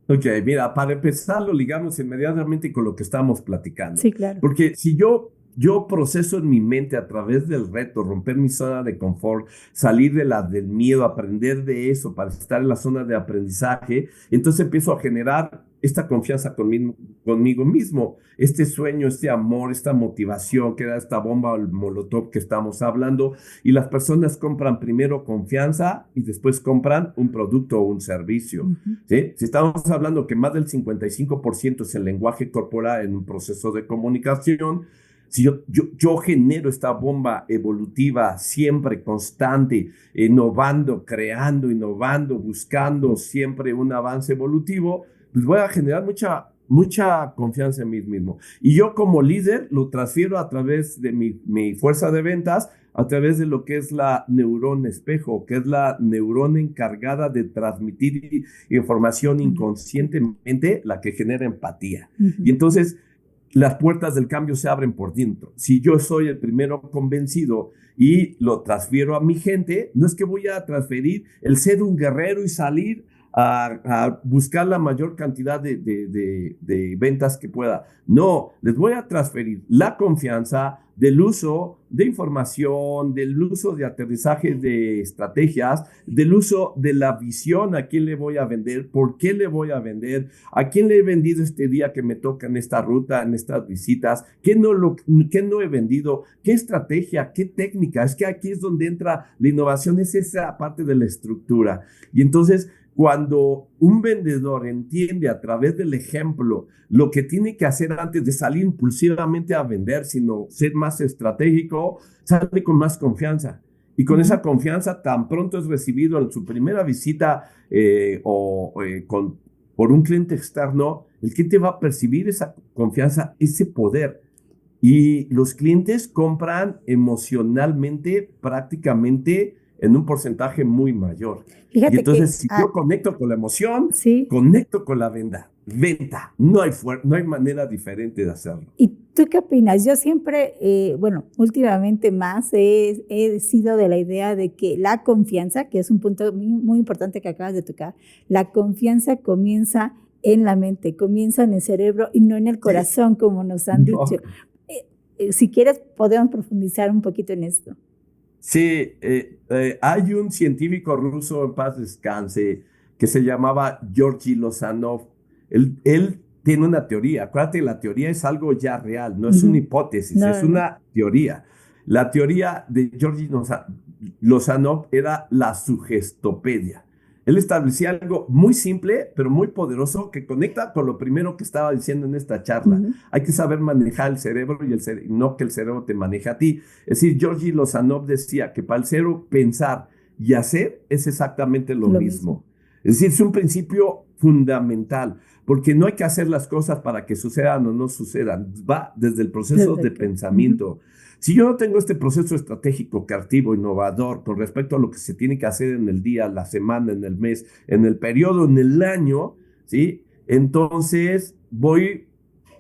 Ok, mira, para empezar lo ligamos inmediatamente con lo que estamos platicando. Sí, claro. Porque si yo proceso en mi mente a través del reto, romper mi zona de confort, salir del miedo, aprender de eso para estar en la zona de aprendizaje, entonces empiezo a generar esta confianza conmigo mismo, este sueño, este amor, esta motivación que da esta bomba Molotov que estamos hablando, y las personas compran primero confianza y después compran un producto o un servicio. ¿Sí? Si estamos hablando que más del 55% es el lenguaje corporal en un proceso de comunicación, Si yo genero esta bomba evolutiva siempre constante, innovando, creando, innovando, buscando siempre un avance evolutivo, pues voy a generar mucha confianza en mí mismo. Y yo como líder lo transfiero a través de mi fuerza de ventas, a través de lo que es la neurona espejo, que es la neurona encargada de transmitir información inconscientemente, la que genera empatía. Y entonces las puertas del cambio se abren por dentro. Si yo soy el primero convencido y lo transfiero a mi gente, no es que voy a transferir el ser un guerrero y salir a buscar la mayor cantidad de ventas que pueda. No, les voy a transferir la confianza del uso de información, del uso de aterrizaje de estrategias, del uso de la visión, a quién le voy a vender, por qué le voy a vender, a quién le he vendido este día que me toca en esta ruta, en estas visitas, qué no he vendido, qué estrategia, qué técnica. Es que aquí es donde entra la innovación, es esa parte de la estructura. Y entonces, cuando un vendedor entiende a través del ejemplo lo que tiene que hacer antes de salir impulsivamente a vender, sino ser más estratégico, sale con más confianza. Y con esa confianza, tan pronto es recibido en su primera visita por un cliente externo, el cliente va a percibir esa confianza, ese poder. Y los clientes compran emocionalmente prácticamente en un porcentaje muy mayor. Fíjate y entonces, que, si yo conecto con la emoción, sí. Conecto con la venta. No hay manera diferente de hacerlo. ¿Y tú qué opinas? Yo siempre, últimamente más he sido de la idea de que la confianza, que es un punto muy, muy importante que acabas de tocar, la confianza comienza en la mente, comienza en el cerebro y no en el corazón, como nos han dicho. Si quieres, podemos profundizar un poquito en esto. Sí, hay un científico ruso, en paz descanse, que se llamaba Georgy Lozanov. Él tiene una teoría. Acuérdate, la teoría es algo ya real, no es una hipótesis, es una teoría. La teoría de Georgy Lozanov era la sugestopedia. Él establecía algo muy simple, pero muy poderoso, que conecta con lo primero que estaba diciendo en esta charla. Hay que saber manejar el cerebro y no que el cerebro te maneje a ti. Es decir, Georgy Lozanov decía que para el cerebro pensar y hacer es exactamente lo mismo. Es decir, es un principio fundamental, porque no hay que hacer las cosas para que sucedan o no sucedan. Va desde el proceso de pensamiento. Si yo no tengo este proceso estratégico, creativo, innovador, con respecto a lo que se tiene que hacer en el día, la semana, en el mes, en el periodo, en el año, ¿sí? Entonces voy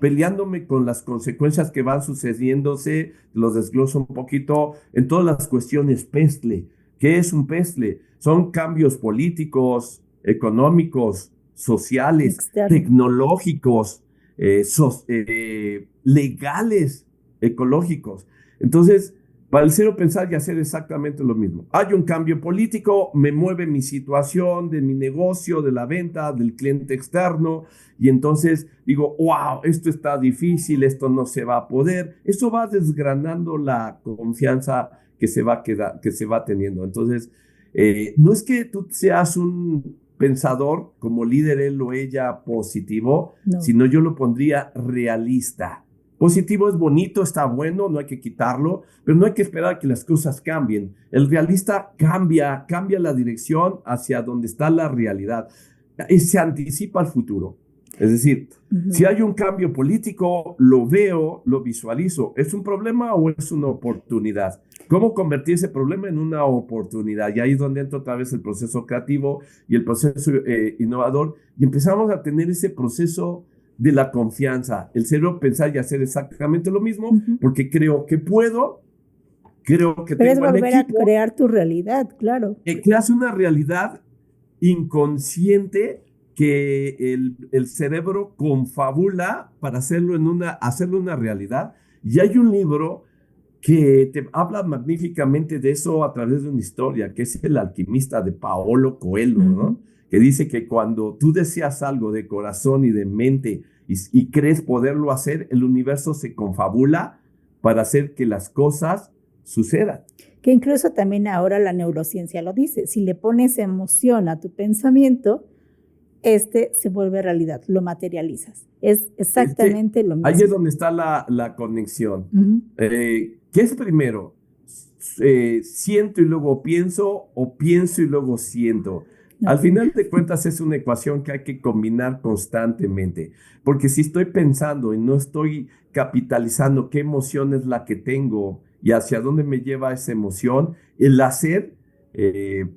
peleándome con las consecuencias que van sucediéndose, los desgloso un poquito, en todas las cuestiones PESTLE. ¿Qué es un PESTLE? Son cambios políticos, económicos, sociales, tecnológicos, legales, ecológicos. Entonces, para el cero pensar y hacer exactamente lo mismo. Hay un cambio político, me mueve mi situación de mi negocio, de la venta, del cliente externo, y entonces digo, wow, esto está difícil, esto no se va a poder. Eso va desgranando la confianza que se va teniendo. Entonces, no es que tú seas un pensador como líder, él o ella positivo, sino yo lo pondría realista. Positivo es bonito, está bueno, no hay que quitarlo, pero no hay que esperar a que las cosas cambien. El realista cambia la dirección hacia donde está la realidad y se anticipa al futuro. Es decir, si hay un cambio político, lo veo, lo visualizo. ¿Es un problema o es una oportunidad? ¿Cómo convertir ese problema en una oportunidad? Y ahí es donde entra otra vez el proceso creativo y el proceso innovador, y empezamos a tener ese proceso de la confianza, el cerebro pensar y hacer exactamente lo mismo, porque creo que puedo, creo que pero tengo es volver el equipo, a crear tu realidad, claro. Creas una realidad inconsciente que el cerebro confabula para hacerlo una realidad. Y hay un libro que te habla magníficamente de eso a través de una historia, que es El alquimista de Paolo Coelho, ¿no? Que dice que cuando tú deseas algo de corazón y de mente y crees poderlo hacer, el universo se confabula para hacer que las cosas sucedan. Que incluso también ahora la neurociencia lo dice, si le pones emoción a tu pensamiento, se vuelve realidad, lo materializas. Es exactamente lo Ahí es mismo. donde está la conexión. Ujú. ¿Qué es primero? ¿Siento y luego pienso o pienso y luego siento? Al Ok. final de cuentas es una ecuación que hay que combinar constantemente, porque si estoy pensando y no estoy capitalizando qué emoción es la que tengo y hacia dónde me lleva esa emoción, el hacer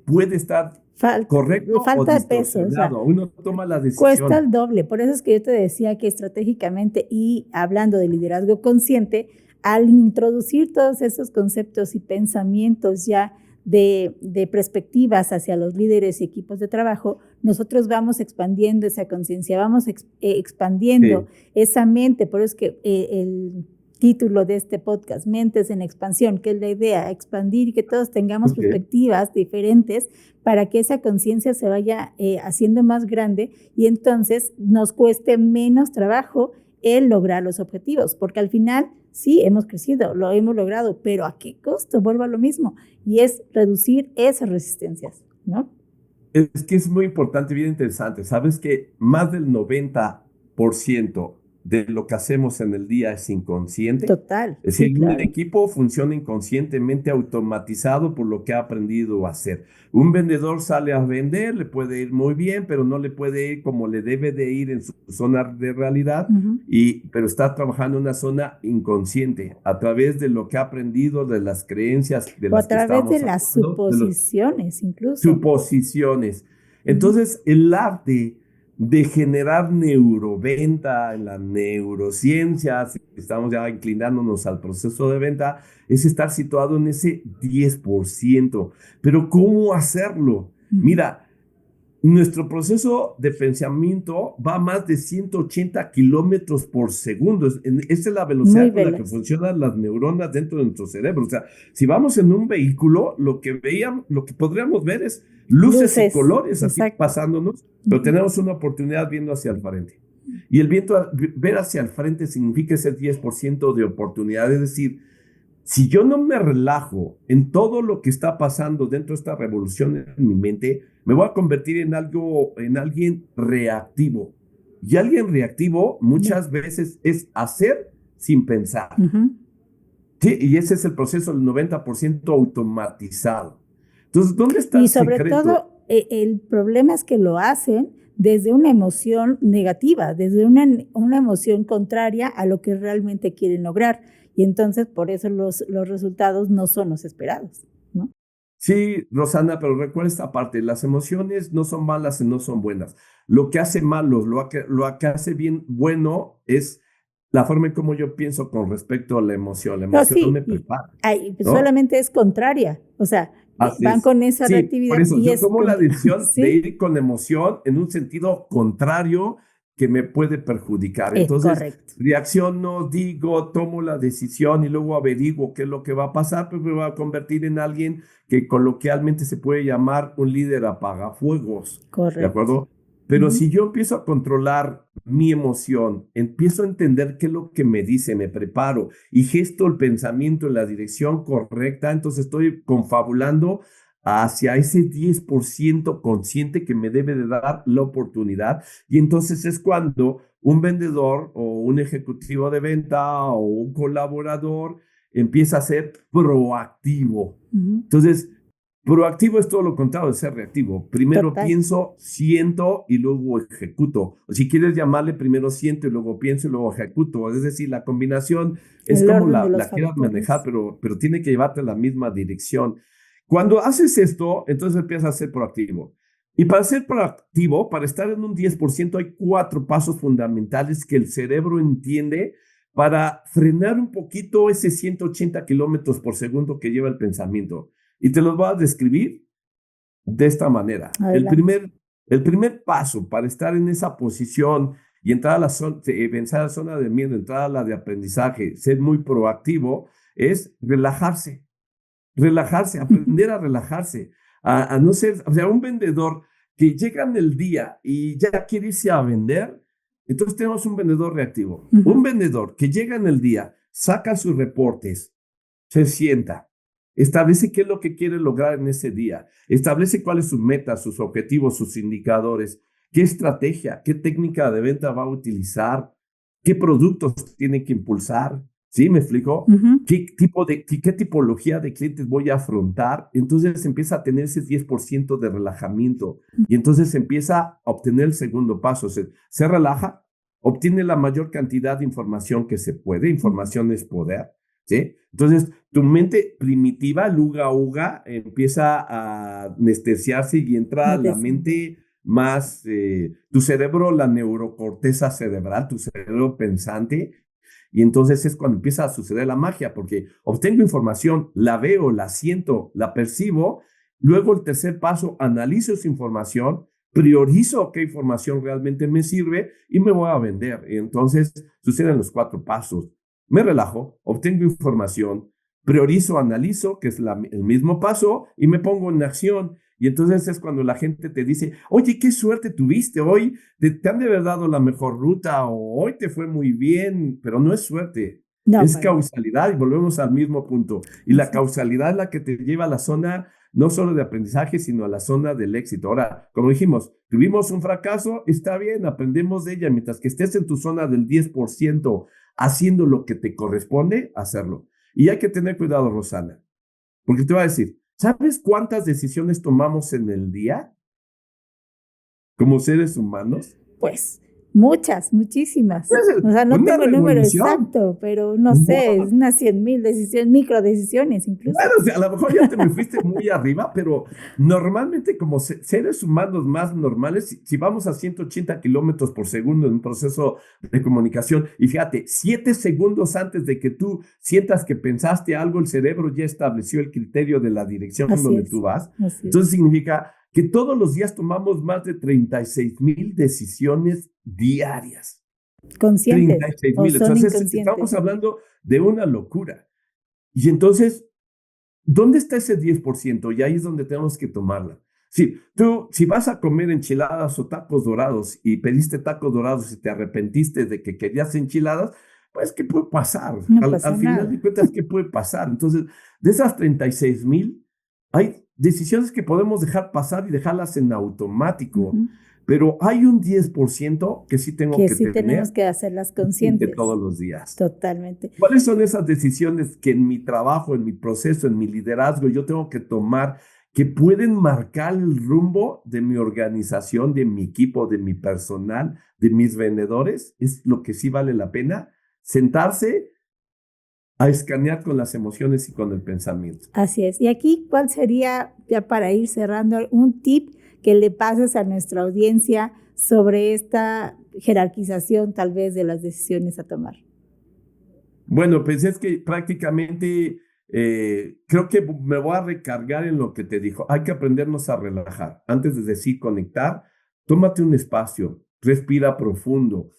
puede estar Falta, correcto o falta de peso, o sea, distorsionado. Uno toma la cuesta decisión. el doble. Por eso es que yo te decía que estratégicamente y hablando de liderazgo consciente, al introducir todos esos conceptos y pensamientos ya de perspectivas hacia los líderes y equipos de trabajo, nosotros vamos expandiendo esa conciencia, vamos expandiendo Sí, esa mente. Por eso es que el título de este podcast, Mentes en Expansión, que es la idea, expandir y que todos tengamos ok. perspectivas diferentes para que esa conciencia se vaya haciendo más grande y entonces nos cueste menos trabajo el lograr los objetivos, porque al final sí hemos crecido, lo hemos logrado, pero ¿a qué costo? Vuelvo a lo mismo, y es reducir esas resistencias, ¿no? Es que es muy importante, bien interesante. Sabes que más del 90% de lo que hacemos en el día es inconsciente. Total, Es sí, decir, un claro. equipo funciona inconscientemente automatizado por lo que ha aprendido a hacer. Un vendedor sale a vender, le puede ir muy bien, pero no le puede ir como le debe de ir en su zona de realidad, Uh-huh. pero está trabajando en una zona inconsciente a través de lo que ha aprendido, de las creencias de O a las que través de estamos las hablando, de los suposiciones incluso. suposiciones. Uh-huh. Entonces, el arte de generar neuroventa en la neurociencia, si estamos ya inclinándonos al proceso de venta, es estar situado en ese 10%. Pero ¿cómo hacerlo? Uh-huh. Mira, nuestro proceso de pensamiento va a más de 180 kilómetros por segundo. Esa es la Muy velocidad con la que veloz. funcionan las neuronas dentro de nuestro cerebro. O sea, si vamos en un vehículo, lo que podríamos ver es luces y Luces, colores así exacto. pasándonos, pero Uh-huh. tenemos una oportunidad viendo hacia el frente. Y el viento, ver hacia el frente significa ese 10% de oportunidad. Es decir, si yo no me relajo en todo lo que está pasando dentro de esta revolución en mi mente, me voy a convertir en alguien reactivo. Y alguien reactivo muchas veces es hacer sin pensar. Uh-huh. Sí, y ese es el proceso del 90% automatizado. Entonces, ¿dónde está Y el sobre secreto? todo, el problema es que lo hacen desde una emoción negativa, desde una emoción contraria a lo que realmente quieren lograr. Y entonces, por eso los resultados no son los esperados, ¿no? Sí, Rosana, pero recuerda esta parte, las emociones no son malas y no son buenas. Lo que hace malos, lo que hace bien bueno es la forma en cómo yo pienso con respecto a la emoción. La No, emoción me sí, y prepara, ¿no? solamente es contraria, o sea, Así van es. con esa Sí, por reactividad eso y yo es tomo la decisión de sí, ir con emoción en un sentido contrario que me puede perjudicar. es Entonces, correcto. reacciono, digo, tomo la decisión y luego averiguo qué es lo que va a pasar, pues me voy a convertir en alguien que coloquialmente se puede llamar un líder apagafuegos, ¿de Correcto. acuerdo? Pero Uh-huh. si yo empiezo a controlar mi emoción, empiezo a entender qué es lo que me dice, me preparo y gesto el pensamiento en la dirección correcta, entonces estoy confabulando hacia ese 10% consciente que me debe de dar la oportunidad. Y entonces es cuando un vendedor o un ejecutivo de venta o un colaborador empieza a ser proactivo. Uh-huh. Entonces, proactivo es todo lo contrario de ser reactivo. Primero Total. pienso, siento y luego ejecuto. O si quieres llamarle, primero siento y luego pienso y luego ejecuto. Es decir, la combinación es El como orden de los la quieras manejar, factores. pero tiene que llevarte a la misma dirección. Cuando haces esto, entonces empiezas a ser proactivo. Y para ser proactivo, para estar en un 10%, hay 4 pasos fundamentales que el cerebro entiende para frenar un poquito ese 180 kilómetros por segundo que lleva el pensamiento. Y te los voy a describir de esta manera. Adelante. El primer paso para estar en esa posición y entrar a la zona, vencer a la zona de miedo, entrar a la de aprendizaje, ser muy proactivo, es relajarse. Relajarse, aprender a relajarse, a no ser, o sea, un vendedor que llega en el día y ya quiere irse a vender, entonces tenemos un vendedor reactivo. Un Uh-huh. vendedor que llega en el día, saca sus reportes, se sienta, establece qué es lo que quiere lograr en ese día, establece cuáles son sus metas, sus objetivos, sus indicadores. qué estrategia, qué técnica de venta va a utilizar, qué productos tiene que impulsar. ¿Sí? ¿Me explico? Ujú. ¿Qué tipología de clientes voy a afrontar? Entonces empieza a tener ese 10% de relajamiento y entonces empieza a obtener el segundo paso. Se relaja, obtiene la mayor cantidad de información que se puede. Información es poder, ¿sí? Entonces tu mente primitiva, luga, uga, empieza a anestesiarse y entra A la descender. mente más, tu cerebro, la neurocorteza cerebral, tu cerebro pensante, y entonces es cuando empieza a suceder la magia, porque obtengo información, la veo, la siento, la percibo. Luego el tercer paso, analizo esa información, priorizo qué información realmente me sirve y me voy a vender. Y entonces suceden los 4 pasos. Me relajo, obtengo información, priorizo, analizo, que es el mismo paso, y me pongo en acción. Y entonces es cuando la gente te dice, oye, qué suerte tuviste hoy, te han de haber dado la mejor ruta o hoy te fue muy bien, pero no es suerte, No, es para nada. causalidad y volvemos al mismo punto. Y la Así es. causalidad es la que te lleva a la zona no solo de aprendizaje, sino a la zona del éxito. Ahora, como dijimos, tuvimos un fracaso, está bien, aprendemos de ella, mientras que estés en tu zona del 10% haciendo lo que te corresponde, hacerlo. Y hay que tener cuidado, Rosana, porque te voy a decir, ¿sabes cuántas decisiones tomamos en el día como seres humanos? Pues muchas, muchísimas. Pues, O sea, no una tengo el número revolución. exacto, pero no sé, No, es unas 100,000 decisiones, microdecisiones incluso. bueno, o sea, a lo mejor ya te me fuiste muy arriba, pero normalmente como seres humanos más normales, si vamos a 180 kilómetros por segundo en un proceso de comunicación, y fíjate, 7 segundos antes de que tú sientas que pensaste algo, el cerebro ya estableció el criterio de la dirección Así donde es, tú vas. así es. Entonces significa que todos los días tomamos más de 36,000 decisiones diarias. treinta y Conscientes seis o mil. son Entonces estamos inconscientes. hablando de una locura. Y entonces, ¿dónde está ese 10%? Y ahí es donde tenemos que tomarla. Sí, tú, si vas a comer enchiladas o tacos dorados y pediste tacos dorados y te arrepentiste de que querías enchiladas, pues, ¿qué puede pasar? No Al pasa final nada. de cuentas, ¿qué puede pasar? Entonces, de esas 36,000, hay decisiones que podemos dejar pasar y dejarlas en automático, Ujú. pero hay un 10% que sí tengo Que que sí tenemos tener que hacerlas de conscientes, todos los días. totalmente. ¿Cuáles son esas decisiones que en mi trabajo, en mi proceso, en mi liderazgo yo tengo que tomar que pueden marcar el rumbo de mi organización, de mi equipo, de mi personal, de mis vendedores? Es lo que sí vale la pena sentarse a escanear con las emociones y con el pensamiento. Así es. Y aquí, ¿cuál sería, ya para ir cerrando, un tip que le pases a nuestra audiencia sobre esta jerarquización tal vez de las decisiones a tomar? Bueno, pues es que prácticamente creo que me voy a recargar en lo que te dijo. Hay que aprendernos a relajar. Antes de decir conectar, tómate un espacio, respira profundo.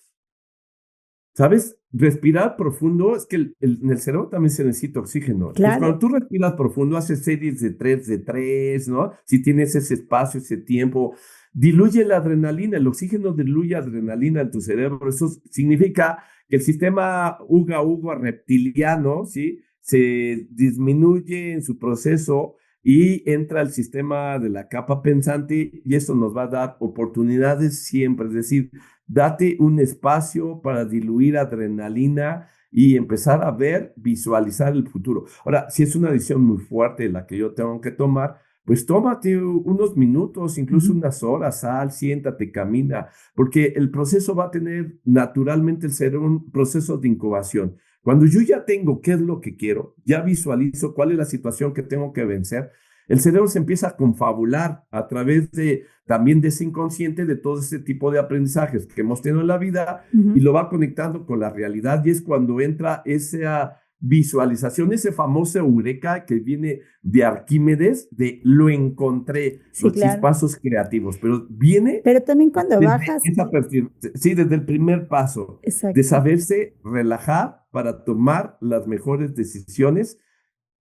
¿Sabes? Respirar profundo es que en el cerebro también se necesita oxígeno. Entonces, Claro. cuando tú respiras profundo, haces series de tres, ¿no? Si tienes ese espacio, ese tiempo, diluye la adrenalina, el oxígeno diluye adrenalina en tu cerebro. Eso significa que el sistema uga reptiliano, ¿sí? Se disminuye en su proceso y entra el sistema de la capa pensante y eso nos va a dar oportunidades siempre. Es decir, date un espacio para diluir adrenalina y empezar a ver, visualizar el futuro. Ahora, si es una decisión muy fuerte la que yo tengo que tomar, pues tómate unos minutos, incluso Ujú. unas horas, sal, siéntate, camina, porque el proceso va a tener naturalmente el cerebro un proceso de incubación. Cuando yo ya tengo qué es lo que quiero, ya visualizo cuál es la situación que tengo que vencer, el cerebro se empieza a confabular a través de también de ese inconsciente de todo ese tipo de aprendizajes que hemos tenido en la vida y Ujú. lo va conectando con la realidad y es cuando entra esa visualización, ese famoso eureka que viene de Arquímedes, de lo encontré, Sí, los claro. chispazos creativos, pero viene Pero también cuando desde bajas, esa sí, desde el primer paso, de exacto. saberse relajar para tomar las mejores decisiones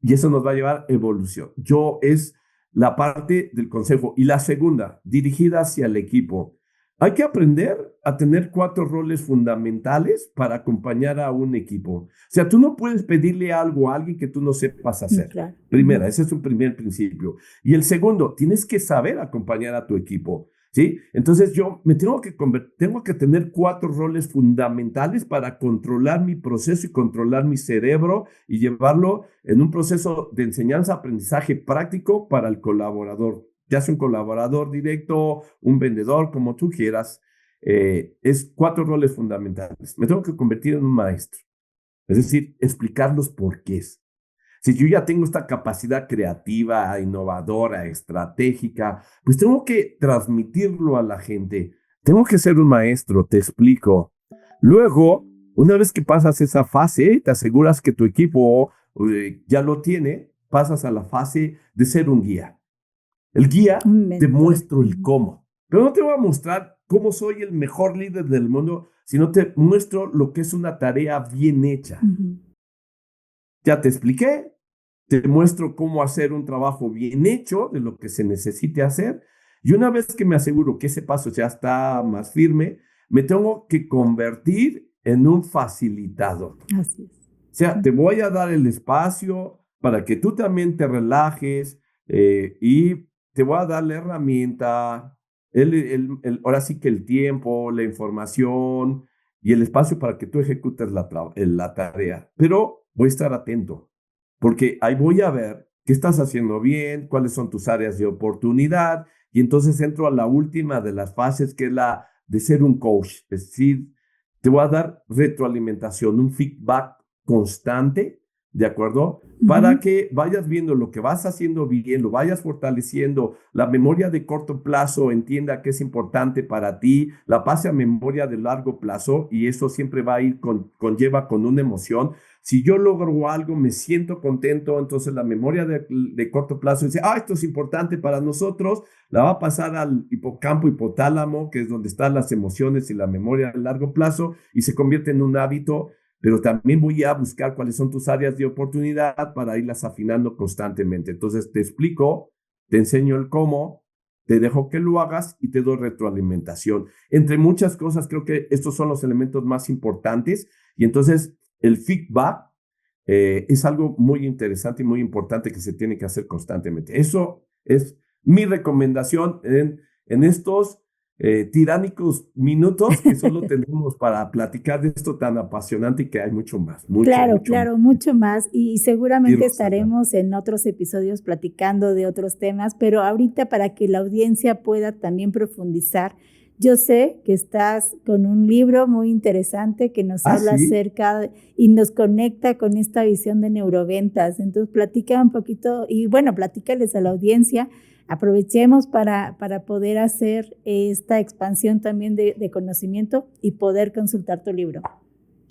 y eso nos va a llevar a evolución. Yo es la parte del consejo. Y la segunda, dirigida hacia el equipo. Hay que aprender a tener 4 roles fundamentales para acompañar a un equipo. O sea, tú no puedes pedirle algo a alguien que tú no sepas hacer. Claro. Primera, ese es un primer principio. Y el segundo, tienes que saber acompañar a tu equipo. ¿sí? Entonces yo me tengo que tener 4 roles fundamentales para controlar mi proceso y controlar mi cerebro y llevarlo en un proceso de enseñanza-aprendizaje práctico para el colaborador, ya sea un colaborador directo, un vendedor, como tú quieras. Es 4 roles fundamentales. Me tengo que convertir en un maestro, es decir, explicar los porqués. Si yo ya tengo esta capacidad creativa, innovadora, estratégica, pues tengo que transmitirlo a la gente. Tengo que ser un maestro, te explico. Luego, una vez que pasas esa fase, te aseguras que tu equipo ya lo tiene, pasas a la fase de ser un guía. El guía Un te mentor. muestro el cómo, pero no te voy a mostrar cómo soy el mejor líder del mundo, sino te muestro lo que es una tarea bien hecha. Ya te expliqué, te muestro cómo hacer un trabajo bien hecho de lo que se necesite hacer. Y una vez que me aseguro que ese paso ya está más firme, me tengo que convertir en un facilitador. Así es. O sea, te voy a dar el espacio para que tú también te relajes y te voy a dar la herramienta, ahora sí que el tiempo, la información y el espacio para que tú ejecutes la tarea. Pero voy a estar atento, porque ahí voy a ver qué estás haciendo bien, cuáles son tus áreas de oportunidad, y entonces entro a la última de las fases, que es la de ser un coach. Es decir, te voy a dar retroalimentación, un feedback constante, ¿de acuerdo? Para que vayas viendo lo que vas haciendo bien, lo vayas fortaleciendo, la memoria de corto plazo entienda que es importante para ti, la pase a memoria de largo plazo, y eso siempre va a ir conlleva con una emoción. Si yo logro algo, me siento contento, entonces la memoria de corto plazo dice, esto es importante para nosotros, la va a pasar al hipocampo, hipotálamo, que es donde están las emociones y la memoria a largo plazo, y se convierte en un hábito. Pero también voy a buscar cuáles son tus áreas de oportunidad para irlas afinando constantemente. Entonces te explico, te enseño el cómo, te dejo que lo hagas y te doy retroalimentación. Entre muchas cosas, creo que estos son los elementos más importantes. Y entonces el feedback es algo muy interesante y muy importante que se tiene que hacer constantemente. Eso es mi recomendación en estos tiránicos minutos que solo tenemos para platicar de esto tan apasionante, y que hay mucho más, Claro, mucho más, y Sí, seguramente Roxana. estaremos en otros episodios platicando de otros temas, pero ahorita, para que la audiencia pueda también profundizar, yo sé que estás con un libro muy interesante que nos habla Sí. acerca y nos conecta con esta visión de neuroventas. Entonces, platica un poquito y bueno, platícales a la audiencia. Aprovechemos para poder hacer esta expansión también de conocimiento y poder consultar tu libro.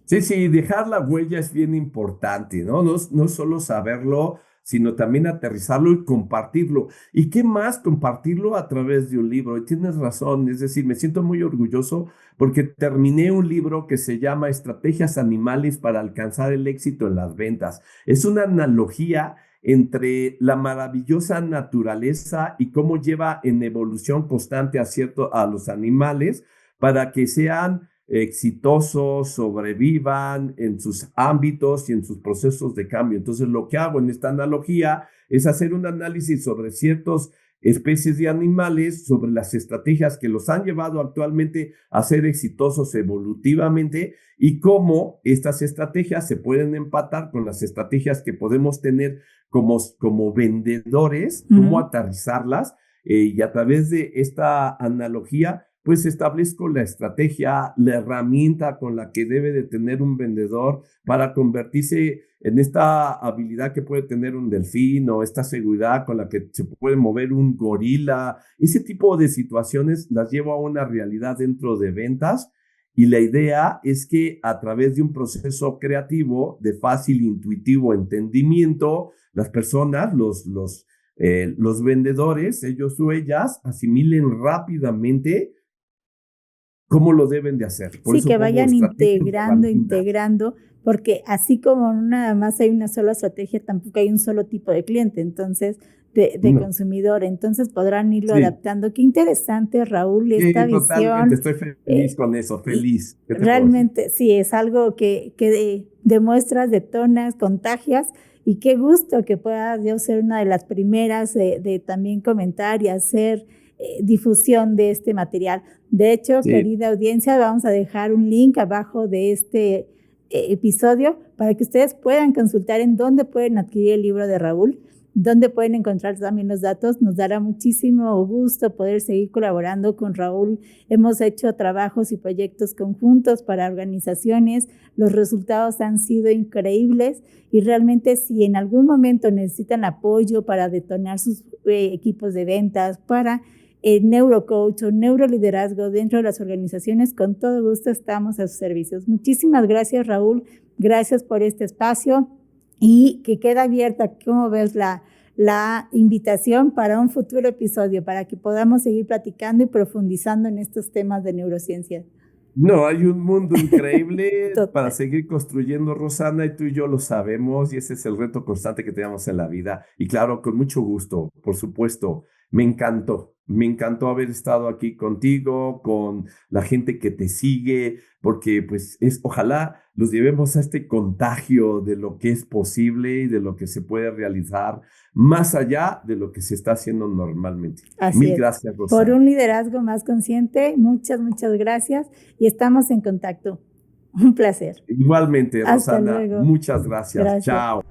Sí, dejar la huella es bien importante, ¿no? No solo saberlo, sino también aterrizarlo y compartirlo. ¿Y qué más? Compartirlo a través de un libro. Y tienes razón, es decir, me siento muy orgulloso porque terminé un libro que se llama Estrategias Animales para alcanzar el éxito en las ventas. Es una analogía entre la maravillosa naturaleza y cómo lleva en evolución constante a los animales para que sean exitosos, sobrevivan en sus ámbitos y en sus procesos de cambio. Entonces, lo que hago en esta analogía es hacer un análisis sobre ciertas especies de animales, sobre las estrategias que los han llevado actualmente a ser exitosos evolutivamente, y cómo estas estrategias se pueden empatar con las estrategias que podemos tener como vendedores, cómo aterrizarlas, y a través de esta analogía pues establezco la estrategia, la herramienta con la que debe de tener un vendedor para convertirse en esta habilidad que puede tener un delfín, o esta seguridad con la que se puede mover un gorila. Ese tipo de situaciones las llevo a una realidad dentro de ventas, y la idea es que a través de un proceso creativo de fácil, intuitivo entendimiento, las personas, los vendedores, ellos o ellas, asimilen rápidamente cómo lo deben de hacer. Por Sí, eso que pongo vayan estrategias y herramientas. integrando, porque así como nada más hay una sola estrategia, tampoco hay un solo tipo de cliente, entonces, de No, consumidor, entonces podrán irlo sí, adaptando. Qué interesante, Raúl, esta totalmente. visión. Estoy feliz eh, con eso, y feliz. ¿Qué te puedo decir? realmente sí, es algo que demuestras, detonas, contagias, y qué gusto que puedas yo ser una de las primeras de también comentar y hacer difusión de este material. De hecho, Sí. querida audiencia, vamos a dejar un link abajo de este episodio para que ustedes puedan consultar en dónde pueden adquirir el libro de Raúl, dónde pueden encontrar también los datos. Nos dará muchísimo gusto poder seguir colaborando con Raúl. Hemos hecho trabajos y proyectos conjuntos para organizaciones. Los resultados han sido increíbles y realmente si en algún momento necesitan apoyo para detonar sus equipos de ventas, para neurocoach o neuroliderazgo dentro de las organizaciones, con todo gusto estamos a sus servicios. Muchísimas gracias, Raúl. Gracias por este espacio y que queda abierta, como ves, la invitación para un futuro episodio, para que podamos seguir platicando y profundizando en estos temas de neurociencia. No, hay un mundo increíble para seguir construyendo, Rosana, y tú y yo lo sabemos, y ese es el reto constante que tenemos en la vida. Y claro, con mucho gusto, por supuesto, me encantó haber estado aquí contigo, con la gente que te sigue, porque pues ojalá los llevemos a este contagio de lo que es posible y de lo que se puede realizar más allá de lo que se está haciendo normalmente. Mil gracias, Rosana. Por un liderazgo más consciente, muchas gracias y estamos en contacto. Un placer. Igualmente, Hasta Rosana, luego. muchas gracias. Chao.